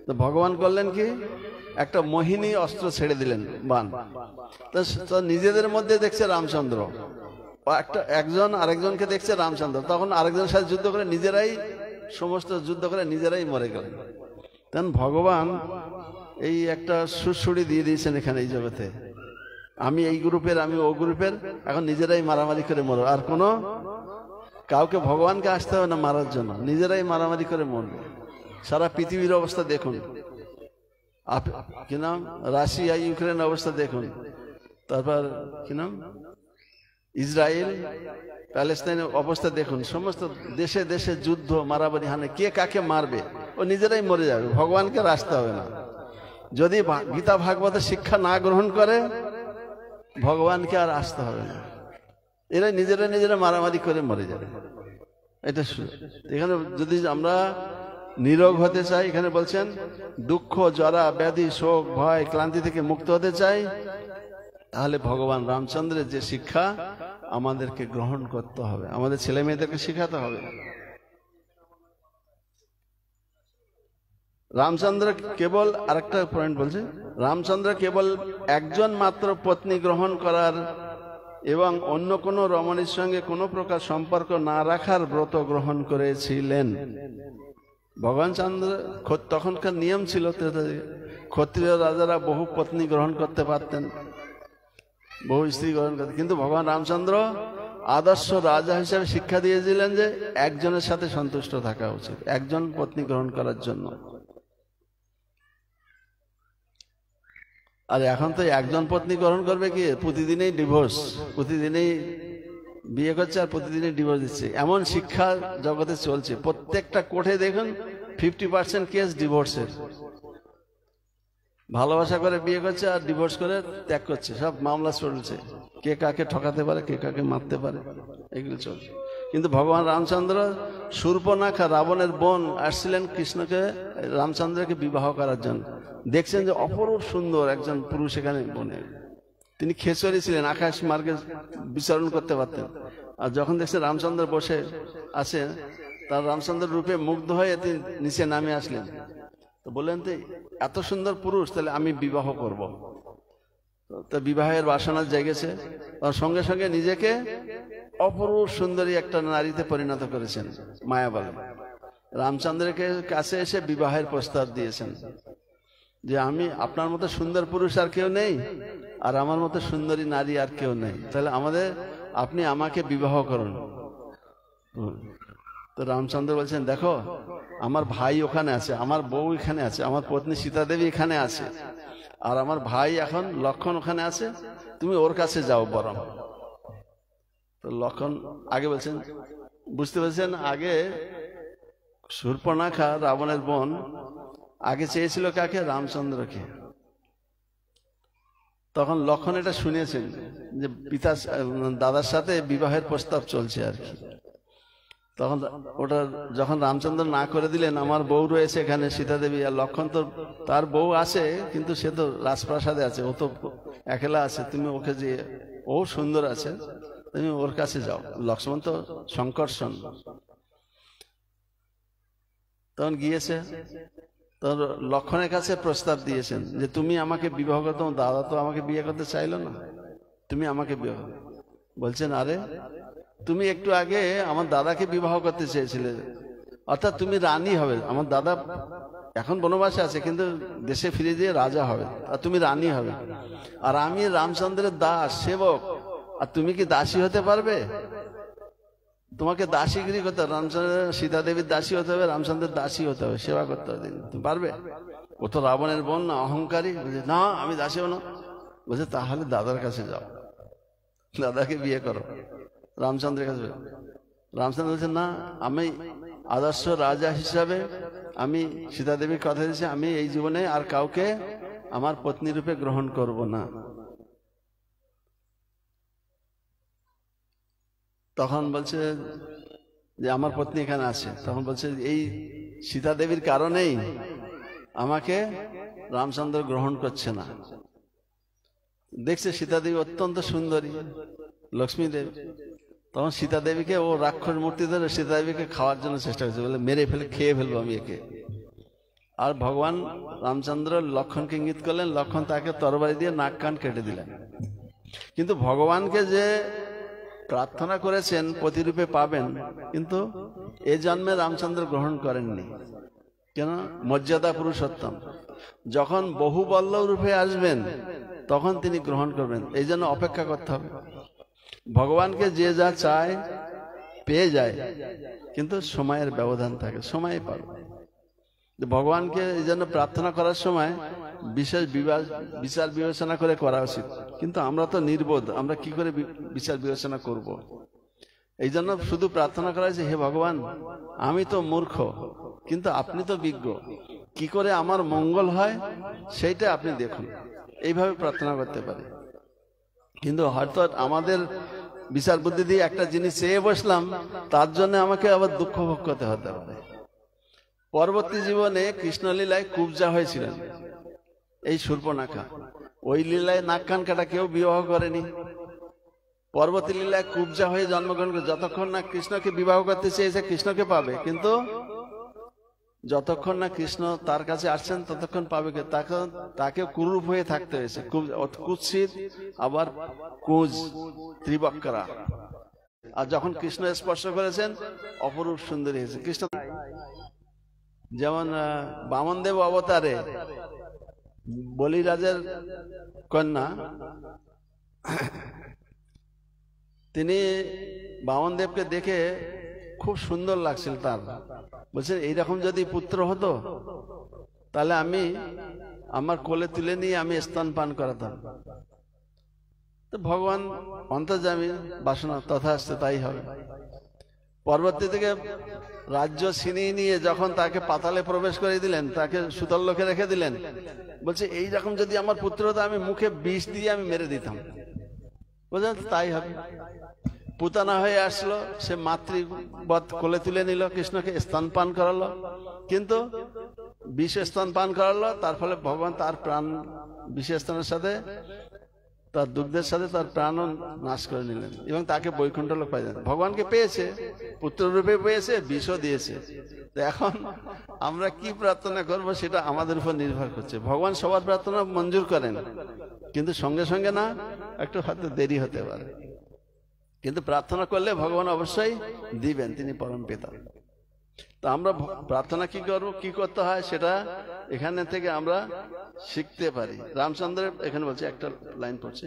তো ভগবান করলেন কি, একটা মোহিনী অস্ত্র ছেড়ে দিলেন, বান। তো নিজেদের মধ্যে দেখছে রামচন্দ্র, একজন আরেকজনকে দেখছে রামচন্দ্র, তখন আরেকজনের সাথে যুদ্ধ করে নিজেরাই সমস্ত যুদ্ধ করে নিজেরাই মরে গেলেন। তখন ভগবান এই একটা সুড়সুড়ি দিয়ে দিয়েছেন এখানে এই জগতে, আমি এই গ্রুপের, আমি ও গ্রুপের, এখন নিজেরাই মারামারি করে মরো। আর কোনো কাউকে ভগবানকে আসতে হবে না মারার জন্য, নিজেরাই মারামারি করে মরবে। সারা পৃথিবীর অবস্থা দেখুন, কি নাম, রাশিয়া ইউক্রেন অবস্থা দেখুন, তারপর কি নাম ইসরায়েল প্যালেস্তাইনের অবস্থা দেখুন। সমস্ত দেশে দেশে যুদ্ধ, মারামারি, হানে, কে কাকে মারবে, ও নিজেরাই মরে যাবে, ভগবানকে আর আসতে হবে না। যদি গীতা ভাগবতের শিক্ষা না গ্রহণ করে, ভগবানকে আর আসতে হবে না। এরা নিজেরা নিজেরা মারামারি করে মরে যাবে। এটা এখানে যদি আমরা নিরোগ হতে চাই, এখানে বলছেন দুঃখ, জরা, ব্যাধি, শোক, ভয়, ক্লান্তি থেকে মুক্ত হতে চাই, তাহলে ভগবান রামচন্দ্রের যে শিক্ষা আমাদেরকে গ্রহণ করতে হবে, আমাদের ছেলে মেয়েদেরকে শিখাতে হবে। রামচন্দ্র কেবল আরেকটা পয়েন্ট বলছে, রামচন্দ্র কেবল একজন মাত্র পত্নী গ্রহণ করার এবং অন্য কোনো রমণীর সঙ্গে কোনো প্রকার সম্পর্ক না রাখার ব্রত গ্রহণ করেছিলেন। ভগবান চন্দ্র, তখনকার নিয়ম ছিল ক্ষত্রিয় রাজারা বহু পত্নী গ্রহণ করতে পারতেন, বহু স্ত্রী গ্রহণ করতেন, কিন্তু ভগবান রামচন্দ্র আদর্শ রাজা হিসেবে শিক্ষা দিয়েছিলেন যে একজনের সাথে সন্তুষ্ট থাকা উচিত, একজন পত্নী গ্রহণ করার জন্য। আর এখন তো একজন পত্নী গ্রহণ করবে কি, প্রতিদিনই ডিভোর্স, প্রতিদিনই বিয়ে করছে আর প্রতিদিনই ডিভোর্স দিচ্ছে, এমন শিক্ষা জগতে চলছে। প্রত্যেকটা কোর্টে দেখুন 50% কেস ডিভোর্সের। ভালোবাসা করে বিয়ে করছে আর ডিভোর্স করে ত্যাগ করছে, সব মামলা চলছে, কে কাকে ঠকাতে পারে, কে কাকে মারতে পারে, এগুলো চলছে। কিন্তু ভগবান রামচন্দ্র, শূর্পণখা রাবণের বোন আসছিলেন কৃষ্ণকে, রামচন্দ্রকে বিবাহ করার জন্য। দেখছেন যে অপরূপ সুন্দর একজন পুরুষ এখানে বনে, তিনি খেচরি ছিলেন, আকাশ মার্গে বিচরণ করতে পারতেন। আর যখন দেখছেন রামচন্দ্র বসে আছেন, তার রামচন্দ্র রূপে মুগ্ধ হয়ে তিনি নিচে নামে আসলেন, তো বললেন তো এত সুন্দর পুরুষ, তাহলে আমি বিবাহ করব। তো বিবাহের বাসনা জেগেছে, তার সঙ্গে সঙ্গে নিজেকে অপরূপ সুন্দরী একটা নারীতে পরিণত করেছেন মায়াবলে। রামচন্দ্রকে কাছে এসে বিবাহের প্রস্তাব দিয়েছেন যে আমি, আপনার মতো সুন্দর পুরুষ আর কেউ নেই, আর আমার মতো সুন্দরী নারী আর কেউ নেই, তাহলে আপনি আমাকে বিবাহ করুন। তো রামচন্দ্র বলছেন, দেখো আমার ভাই ওখানে আছে, আমার বউ এখানে আছে, আমার পত্নী সীতা দেবী এখানে আছে, আর আমার ভাই এখন লক্ষণ ওখানে আছে, তুমি ওর কাছে যাও বরং। তো লক্ষণ আগে বলছেন, বুঝতে পেরেছেন, আগে শূর্পণখা রাবণের বোন আগে চেয়েছিল কাকে, রামচন্দ্রকে। তখন লক্ষণ এটা শুনেছেন যে পিতা দাদার সাথে বিবাহের প্রস্তাব চলছে আর কি। তখন ওটা যখন রামচন্দ্র না করে দিলেন, আমার বউ রয়েছে এখানে সীতা দেবী, আর লক্ষণ তো তার বউ আছে, কিন্তু সে তো রাজপ্রাসাদে আছে, ও তো একলা আছে, তুমি ওকে যে, ও সুন্দর আছে, তুমি ওর কাছে যাও। লক্ষ্মণ তো সংকর্ষণ। তখন গিয়েছে, তখন লক্ষণের কাছে প্রস্তাব দিয়েছেন যে তুমি আমাকে বিবাহ করো, তোমার দাদা তো আমাকে বিয়ে করতে চাইলো না, তুমি আমাকে বিবাহ। বলছেন, আরে তুমি একটু আগে আমার দাদাকে বিবাহ করতে চেয়েছিলে, অর্থাৎ তুমি রানী হবে, আমার দাদা এখন বনবাসে আছে কিন্তু দেশে ফিরে দিয়ে রাজা হবে, আর তুমি রানী হবে, আর আমি রামচন্দ্রের দাস সেবক, আর তুমি কি দাসী হতে পারবে? তোমাকে দাসীগিরি করতে হবে, রামচন্দ্র সীতা দেবীর দাসী হতে হবে, রামচন্দ্রের দাসী হতে হবে, সেবা করতে হবে, তুমি পারবে? ও তো রাবণের বোন না, অহংকারী। বলছে না, আমি দাসী হব না। বলছে তাহলে দাদার কাছে যাও, দাদাকে বিয়ে করো, রামচন্দ্রের কাছে। রামচন্দ্র বলছে না, আমি আদর্শ রাজা হিসাবে আমি সীতা দেবীর কথা দিয়েছি, আমি এই জীবনে আর কাউকে আমার পত্নী রূপে গ্রহণ করব না। তখন বলছে যে আমার পত্নী এখানে আছে, তখন বলছে এই সীতা দেবীর কারণেই আমাকে রামচন্দ্র গ্রহণ করছে না। দেখছে সীতা দেবী অত্যন্ত সুন্দরী, লক্ষ্মী দেবী। তখন সীতা দেবীকে ও রাক্ষস মূর্তি ধরে সীতা দেবীকে খাওয়ার জন্য চেষ্টা করছে, বলে মেরে ফেলে খেয়ে ফেলবো আমি একে। আর ভগবান রামচন্দ্র লক্ষণকে ইঙ্গিত করলেন, লক্ষণ তাকে তরবারি দিয়ে নাক কান কেটে দিলেন। কিন্তু ভগবানকে যে প্রার্থনা করেছেন প্রতিরূপে পাবেন, কিন্তু এ জন্মে রামচন্দ্র গ্রহণ করেননি। কেন? মর্যাদা পুরুষোত্তম, যখন বহু বল্লভ রূপে আসবেন তখন তিনি গ্রহণ করবেন, এই জন্য অপেক্ষা করতে হবে। ভগবানকে যে যা চায় পেয়ে যায়, কিন্তু সময়ের ব্যবধান থাকে, সময় পাবে। ভগবানকে এই জন্য প্রার্থনা করার সময় বিশেষ বিচার বিবেচনা করে করা উচিত, কিন্তু আমরা তো নির্বোধ, আমরা কি করে বিচার বিবেচনা করব? এই জন্য শুধু প্রার্থনা করা হয়েছে, হে ভগবান আমি তো মূর্খ, কিন্তু আপনি তো বিজ্ঞ, কি করে আমার মঙ্গল হয় সেইটা আপনি দেখুন, এইভাবে প্রার্থনা করতে পারি। কিন্তু হয়তো আমাদের বিচার বুদ্ধি দিয়ে একটা জিনিস চেয়ে বসলাম, তার জন্য আমাকে আবার দুঃখ ভোগ করতে হতে হবে। পরবর্তী জীবনে কৃষ্ণলীলায় কুবজা হয়েছিলেন এই শূর্পণখা। ওই লীলায় নাক কান কাটা কেউ বিবাহ করেনি। পরবর্তী লীলায় কুবজা হয়ে জন্মগ্রহণ করে, যতক্ষণ না কৃষ্ণকে বিবাহ করতে চেয়েছে কৃষ্ণকে পাবে, কিন্তু যতক্ষণ না কৃষ্ণ তার কাছে আসছেন ততক্ষণ পাবে, তাকে কুরূপ হয়ে থাকতে হয়েছে। কুৎসিত আবার কুজ ত্রিবক্করা। আর যখন কৃষ্ণ স্পর্শ করেছেন অপরূপ সুন্দরী হয়েছে কৃষ্ণ। যেমন বামনদেব অবতারে বলিরাজের কন্যা, তিনি বামনদেবকে দেখে খুব সুন্দর লাগছিল তার, বলছেন এইরকম যদি পুত্র হতো তাহলে আমি আমার কোলে তুলে নিয়ে আমি স্তন পান করাতাম। তো ভগবান অন্তর্যামী, বাসনা তথা আসছে তাই হবে। পরবর্তী থেকে রাজ্য ছিনিয়ে নিয়ে যখন তাকে পাতালে প্রবেশ করে দিলেন, তাকে সুতল লোকে রেখে দিলেন, বলছে এইরকম যদি আমার পুত্র হতো আমি মুখে বিষ দিয়ে আমি মেরে দিতাম। বুঝলেন, তাই হবে। পুতানা হয়ে আসলো, সে মাতৃবৎ কোলে তুলে নিল, কৃষ্ণকে স্তন পান করালো, কিন্তু বিষ স্তন পান করালো। তার ফলে ভগবান তার প্রাণ বিষ স্তনের সাথে, তার দুগ্ধের সাথে তার প্রাণও নাশ করে নিলেন এবং তাকে বৈকুণ্ঠ লোক পাই। ভগবানকে পেয়েছে, পুত্র রূপে পেয়েছে, বিষও দিয়েছে। তো এখন আমরা কি প্রার্থনা করব সেটা আমাদের উপর নির্ভর করছে। ভগবান সবার প্রার্থনা মঞ্জুর করেন, কিন্তু সঙ্গে সঙ্গে না, একটু হয়তো দেরি হতে পারে, কিন্তু প্রার্থনা করলে ভগবান অবশ্যই দিবেন, তিনি পরম পিতা। তো আমরা প্রার্থনা কি করব, কি করতে হয় সেটা এখানে থেকে আমরা শিখতে পারি। রামচন্দ্র এখানে বলছে, একটা লাইন পড়ছে,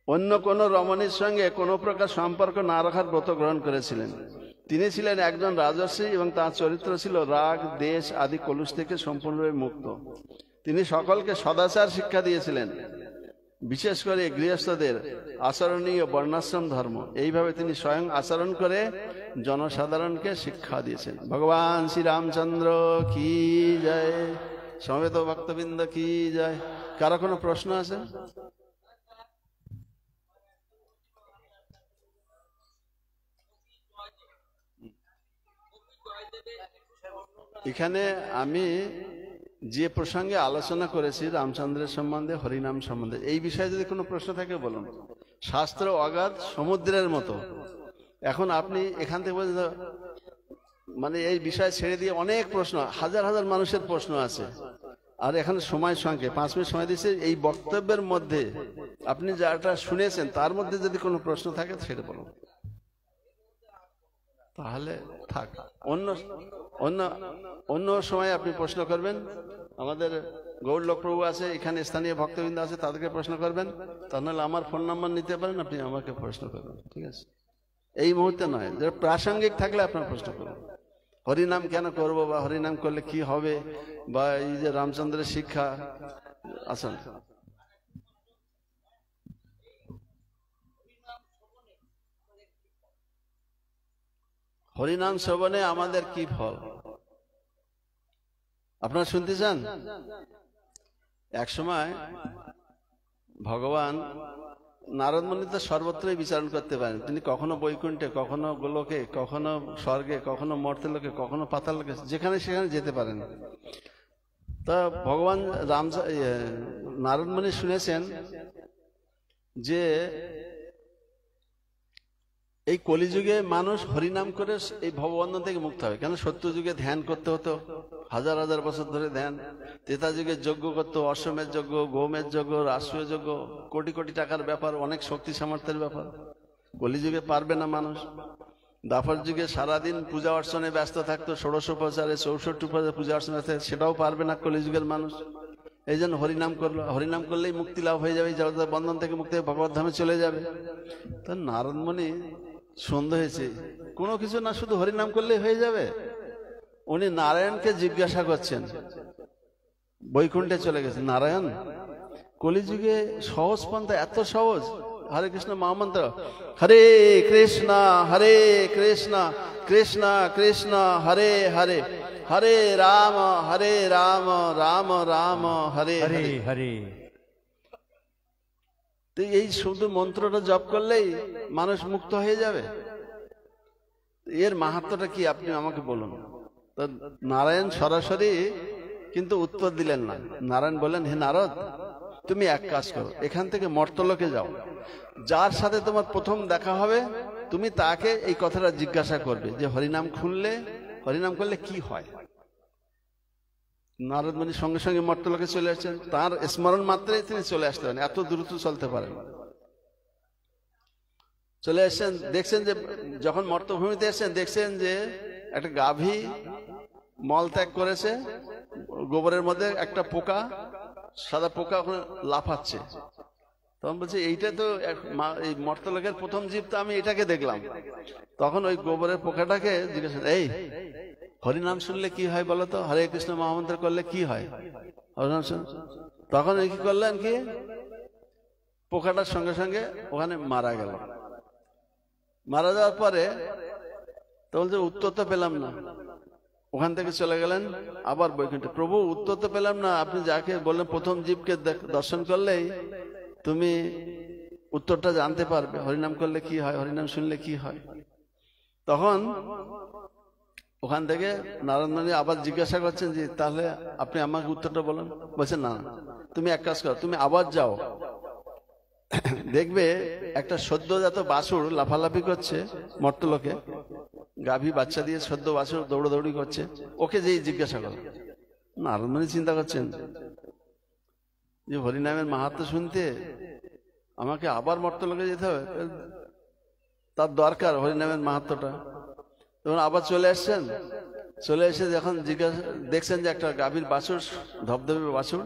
অন্য কোন রমণীর সঙ্গে কোনো প্রকার সম্পর্ক না রাখার ব্রত গ্রহণ করেছিলেন। তিনি ছিলেন একজন রাজর্ষি এবং তার চরিত্র ছিল রাগ, দেশ আদি কলুষ থেকে সম্পূর্ণভাবে মুক্ত। তিনি সকলকে সদাচার শিক্ষা দিয়েছিলেন, বিশেষ করে গৃহস্থদের আচরণীয় বর্ণাশ্রম ধর্ম। এইভাবে তিনি স্বয়ং আচরণ করে জনসাধারণকে শিক্ষা দিয়েছেন। ভগবান শ্রী রামচন্দ্র কি জয়, সমবেত ভক্তবৃন্দ কি জয়। কারো কোনো প্রশ্ন আছে? এখানে আমি যে প্রসঙ্গে আলোচনা করেছি রামচন্দ্রের সম্বন্ধে, হরিনাম সম্বন্ধে, এই বিষয়ে যদি কোনো প্রশ্ন থাকে বলুন। শাস্ত্র অগাধ সমুদ্রের মতো। এখন আপনি এখান থেকে মানে এই বিষয় ছেড়ে দিয়ে অনেক প্রশ্ন, হাজার হাজার মানুষের প্রশ্ন আছে, আর এখানে সময় সঙ্গে 5 মিনিট সময় দিয়েছে। এই বক্তব্যের মধ্যে আপনি যাটা শুনেছেন তার মধ্যে যদি কোনো প্রশ্ন থাকে সেটা বলুন, তাহলে থাক। অন্য অন্য অন্য সময় আপনি প্রশ্ন করবেন। আমাদের গৌরলোক প্রভু আছে, এখানে স্থানীয় ভক্তবৃন্দ আছে, তাদেরকে প্রশ্ন করবেন। তা নাহলে আমার ফোন নাম্বার নিতে পারেন, আপনি আমাকে প্রশ্ন করবেন, ঠিক আছে? এই মুহূর্তে নয়, যেটা প্রাসঙ্গিক থাকলে আপনার প্রশ্ন করবেন। হরিনাম কেন করব, বা হরিনাম করলে কি হবে, বা এই যে রামচন্দ্রের শিক্ষা। আসুন, হরিনাম শ্রবণে আমাদের কি ফল আপনারা শুনতে চান? এক সময় ভগবান নারদ মুনি তো সর্বত্রই বিচরণ করতে পারেন। তিনি কখনো বৈকুণ্ঠে, কখনো গোলকে, কখনো স্বর্গে, কখনো মর্ত্যলোকে, কখনো পাতাললোকে, যেখানে সেখানে যেতে পারেন। তা ভগবান নারদ মুনি শুনেছেন যে এই কলিযুগে মানুষ হরিনাম করে এই ভববন্ধন থেকে মুক্ত হবে। কেন, সত্যযুগে ধ্যান করতে হতো, হাজার হাজার বছর ধরে ধ্যান। ত্রেতা যুগে যজ্ঞ করতো, অশ্বমেধ যজ্ঞ, গৌমেধ যজ্ঞ, রাষ্ট্রীয় যজ্ঞ, কোটি কোটি টাকার ব্যাপার, অনেক শক্তি সামর্থ্যের ব্যাপার। কলিযুগে পারবে না মানুষ। দাপর যুগে সারাদিন পূজা অর্চনে ব্যস্ত থাকতো, 16 64 পূজা অর্চনে ব্যস্ত, সেটাও পারবে না কলিযুগের মানুষ। এই জন্য হরিনাম করলো, হরিনাম করলেই মুক্তি লাভ হয়ে যাবে, জগতের বন্ধন থেকে মুক্তি হয়ে ভগবত ধামে চলে যাবে। তো নারদ মুনি সন্দেহ হয়েছে, কোনো কিছু না, শুধু হরিনাম করলেই হয়ে যাবে। উনি নারায়ণকে জিজ্ঞাসা করছেন, বৈকুণ্ঠে চলে গেছে নারায়ণ, কলিযুগে সহজ পন্থা এত সহজ, হরে কৃষ্ণ মহামন্ত্র, হরে কৃষ্ণ কৃষ্ণ কৃষ্ণ হরে হরে, হরে রাম রাম রাম হরে হরে হরে। তো এই শুধু মন্ত্রটা জপ করলেই মানুষ মুক্ত হয়ে যাবে? এর মাহাত্ম্যটা কি আপনি আমাকে বলুন। তো নারায়ণ সরাসরি কিন্তু উত্তর দিলেন না। নারায়ণ বললেন, হে নারদ, তুমি এক কাজ করো, এখান থেকে মর্তলোকে যাও, যার সাথে তোমার প্রথম দেখা হবে তুমি তাকে এই কথাটা জিজ্ঞাসা করবে যে হরিনাম হরিনাম করলে কি হয়। নারদ মুনি সঙ্গে সঙ্গে মর্তলোকে চলে আসছেন। তার স্মরণ মাত্রায় তিনি চলে আসতে পারেন, এত দ্রুত চলতে পারেন। চলে আসছেন, দেখছেন যে যখন মর্তভূমিতে এসছেন দেখছেন যে একটা গাভী মল ত্যাগ করেছে, গোবরের মধ্যে একটা পোকা, সাদা পোকা ওখানে লাফাচ্ছে। তখন বলছে এইটা তো এই মর্তলোকের প্রথম জীব, তো আমি এটাকে দেখলাম। তখন ওই গোবরের পোকাটাকে জিজ্ঞাসা, এই হরিনাম শুনলে কি হয় বলো তো, হরে কৃষ্ণ মহামন্ত্র করলে কি হয়? হরিনাম শুন। তখন কি করলেন, কি পোকাটার সঙ্গে সঙ্গে ওখানে মারা গেল। মারা যাওয়ার পরে তো বলছে উত্তর তো পেলাম না। ওখান থেকে চলে গেলেন আবার বৈকুণ্ঠে। প্রভু, উত্তর তো পেলাম না, আপনি যাকে বললেন প্রথম জীবকে দর্শন করলেই তুমি উত্তরটা জানতে পারবে, হরিনাম করলে কি হয়, হরিনাম শুনলে কি হয়। তখন ওখান থেকে নারায়ণ মুনি আবার জিজ্ঞাসা করছেন যে তাহলে আপনি আমাকে উত্তরটা বলুন। বলছেন না, তুমি এক কাজ করো, তুমি আবার যাও, দেখবে একটা সদ্যজাত বাছুর লাফালাফি করছে মর্তলোকে, গাভী বাচ্চা দিয়ে সদ্য বাছুর দৌড়াদৌড়ি করছে, ওকে যেই জিজ্ঞাসা করো। নারদ মুনি চিন্তা করছেন যে হরিনামের মাহাত্ম্য শুনতে আমাকে আবার মর্তলোকে যেতে হবে, তার দরকার হরিনামের মাহাত্ম্যটা। তখন আবার চলে আসছেন, চলে এসে যখন জিজ্ঞাসা দেখছেন যে একটা গাভীর বাছুর, ধবধবে বাছুর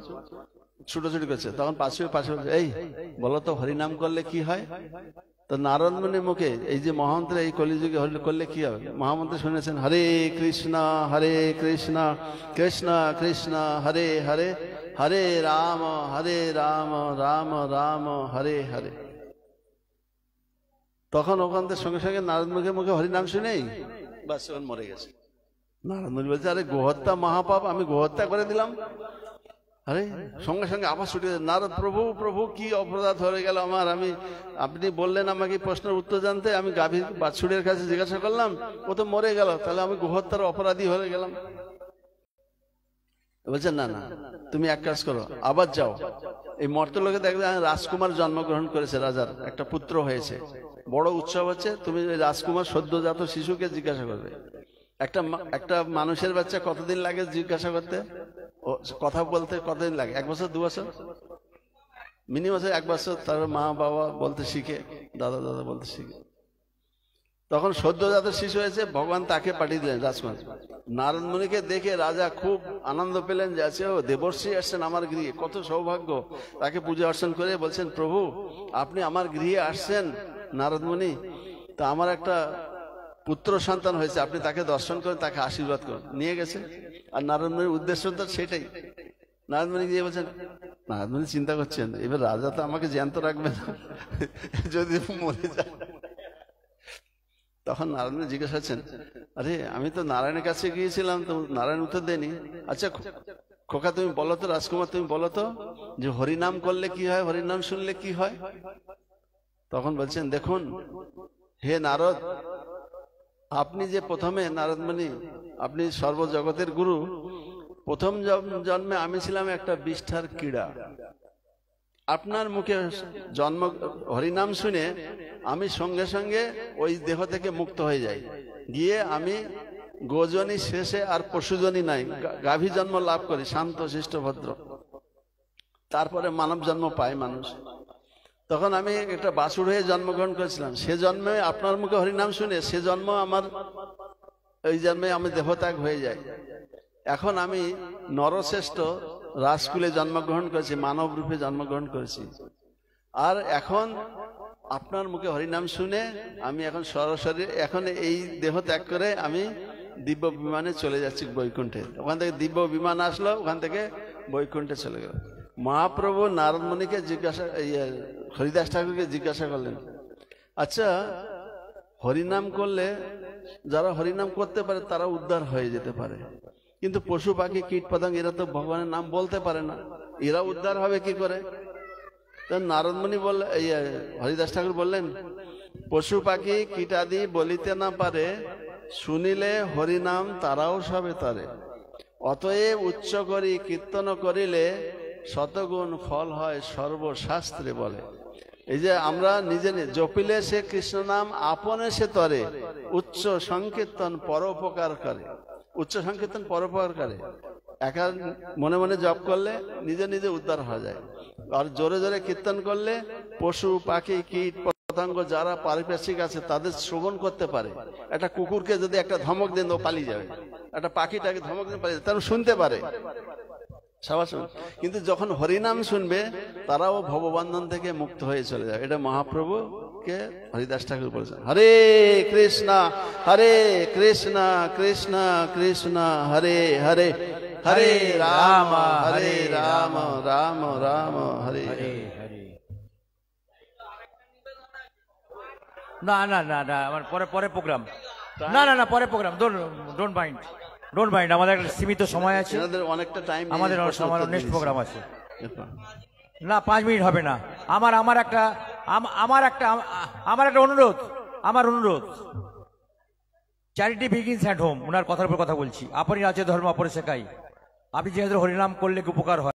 ছুটোছুটি করছে, তখন পাশে এই বলো তো হরিনাম করলে কি হয়। তো নারদ মুনির মুখে এই যে মহামন্ত্র, এই কলিযুগে করলে কি হবে মহামন্ত্র শুনেছেন, হরে কৃষ্ণ কৃষ্ণ কৃষ্ণ হরে হরে, হরে রাম রাম রাম হরে হরে। তখন ওখান থেকে সঙ্গে সঙ্গে নারদ মুখে মুখে হরিনাম শুনেই বাস মরে গেছে। নারদ মুনি বলছে, আরে গোহত্যা মহাপাপ, আমি গোহত্যা করে দিলাম। আরে সঙ্গে সঙ্গে আবার ছুটে নারদ, প্রভু প্রভু কি অপরাধ হয়ে গেল আমার, আপনি বললেন আমাকে প্রশ্নের উত্তর জানতে, আমি গাভীর বাছুরের কাছে জিজ্ঞাসা করলাম, ও তো মরে গেল, তাহলে আমি গোহত্যার অপরাধী হয়ে গেলাম। বলছেন না না, তুমি এক কাজ করো, আবার যাও, এই মর্তলোকে দেখবে রাজকুমার জন্মগ্রহণ করেছে, রাজার একটা পুত্র হয়েছে, বড় উৎসব হচ্ছে, তুমি রাজকুমার সদ্যজাত শিশুকে জিজ্ঞাসা করবে। একটা মানুষের বাচ্চা কতদিন লাগে জিজ্ঞাসা করতে, কথা বলতে কতদিন লাগে? 1 বছর 2 বছর মিনিমাম 1 বছর, তার মা বাবা বলতে শিখে, দাদা দাদা বলতে শিখে। তখন সদ্যজাত শিশু হয়েছে, ভগবান তাকে পাঠিয়ে দিলেন রাজকুমার। নারদ মুনিকে দেখে রাজা খুব আনন্দ পেলেন যে আছে ও দেবর্ষি আসছেন আমার গৃহে, কত সৌভাগ্য। তাকে পূজা অর্চন করে বলছেন, প্রভু আপনি আমার গৃহে আসছেন নারদ মুনি, তা আমার একটা পুত্র সন্তান হয়েছে, আপনি তাকে দর্শন করেন, তাকে আশীর্বাদ করেন। নিয়ে গেছে, আর নারদ মুনির উদ্দেশ্য তো সেটাই। নারদ মুনি গিয়ে বলছেন, নারদ মুনি চিন্তা করছেন এবার রাজা তো আমাকে জ্যান্ত রাখবে না, যদি মরে যায়। তখন নারদ মুনি জিজ্ঞাসা করছেন, আরে আমি তো নারায়ণের কাছে গিয়েছিলাম, তো নারায়ণ উত্তর দেয়নি। আচ্ছা খোকা তুমি বলো তো, রাজকুমার তুমি বলো তো যে হরিনাম করলে কি হয়, হরিনাম শুনলে কি হয়। তখন বলছেন, দেখুন হে নারদ, আপনি যে প্রথমে নারদ মুনি, আপনি সর্বজগতের গুরু, প্রথম জন্মে আমি ছিলাম একটা বিষ্ঠার কীড়া, আপনার মুখে জন্ম হরিনাম শুনে আমি সঙ্গে সঙ্গে ওই দেহ থেকে মুক্ত হয়ে যাই, গিয়ে আমি গোজনী শেষে আর পশুজনী নাই, গাভী জন্ম লাভ করি, শান্ত শিষ্ট ভদ্র, তারপরে মানব জন্ম পায় মানুষ। তখন আমি একটা বাছুর হয়ে জন্মগ্রহণ করেছিলাম, সে জন্মে আপনার মুখে হরিনাম শুনে সে জন্ম আমার, ওই জন্মে আমি দেহত্যাগ হয়ে যাই। এখন আমি নরশ্রেষ্ঠ রাজকুলে জন্মগ্রহণ করেছি, মানব রূপে জন্মগ্রহণ করেছি, আর এখন আপনার মুখে হরিনাম শুনে আমি এখন সরাসরি এখন এই দেহ ত্যাগ করে আমি দিব্য বিমানে চলে যাচ্ছি বৈকুণ্ঠে। ওখান থেকে দিব্য বিমান আসলো, ওখান থেকে বৈকুণ্ঠে চলে গেল। মহাপ্রভু নারদ মুনিকে জিজ্ঞাসা, হরিদাস ঠাকুরকে জিজ্ঞাসা করলেন, আচ্ছা হরিনাম করলে যারা হরিনাম করতে পারে তারা উদ্ধার হয়ে যেতে পারে, কিন্তু পশু পাখি কীট পতঙ্গ এরা তো ভগবানের নাম বলতে পারে না, এরা উদ্ধার হবে কি করে? তো নারদমণি বললেন, এই হরিদাস ঠাকুর বললেন, পশু পাখি কীটাদি বলিতে না পারে, শুনিলে হরিনাম তারাও সবে তারে। অতএব উচ্চ করি কীর্তন করিলে, শতগুণ ফল হয় সর্বশাস্ত্রে বলে। এই যে আমরা নিজে জপিলে সে কৃষ্ণ নাম আপনে সে তরে, উচ্চ সংকীর্তন পরোপকার করে। উচ্চ সংকীর্তন পরোপকার করে। একা মনে মনে জপ করলে নিজে নিজে উদ্ধার হয়ে যায়, আর জোরে জোরে কীর্তন করলে পশু পাখি কীট পতঙ্গ যারা পারিপার্শ্বিক আছে তাদের শ্রবণ করতে পারে। একটা কুকুরকে যদি একটা ধমক দেন ও পালিয়ে যাবে, একটা পাখিটাকে ধমক দেন পালিয়ে যাবে, তারা শুনতে পারে সবার শুন। কিন্তু যখন হরিনাম শুনবে তারাও ভববন্ধন থেকে মুক্ত হয়ে চলে যাবে। এটা মহাপ্রভু কে হরিদাস ঠাকুর বলেছেন। হরে কৃষ্ণ কৃষ্ণ কৃষ্ণ হরে হরে, হরে রাম রাম রাম হরে হরে। না না না না, আমার পরে প্রোগ্রাম। না না না, পরে প্রোগ্রাম। ডোন্ট মাইন্ড, আমাদের একটা সীমিত সময় আছে, অনেকটা টাইম, আমাদের নেক্সট প্রোগ্রাম আছে। না 5 মিনিট হবে না। আমার একটা অনুরোধ, চ্যারিটি বিগিনস অ্যাট হোম। ওনার কথার উপর কথা বলছি। আপনি রাজ্য ধর্ম অপরে শেখাই। আপনি যেহেতু হরিনাম করলে উপকার হয়।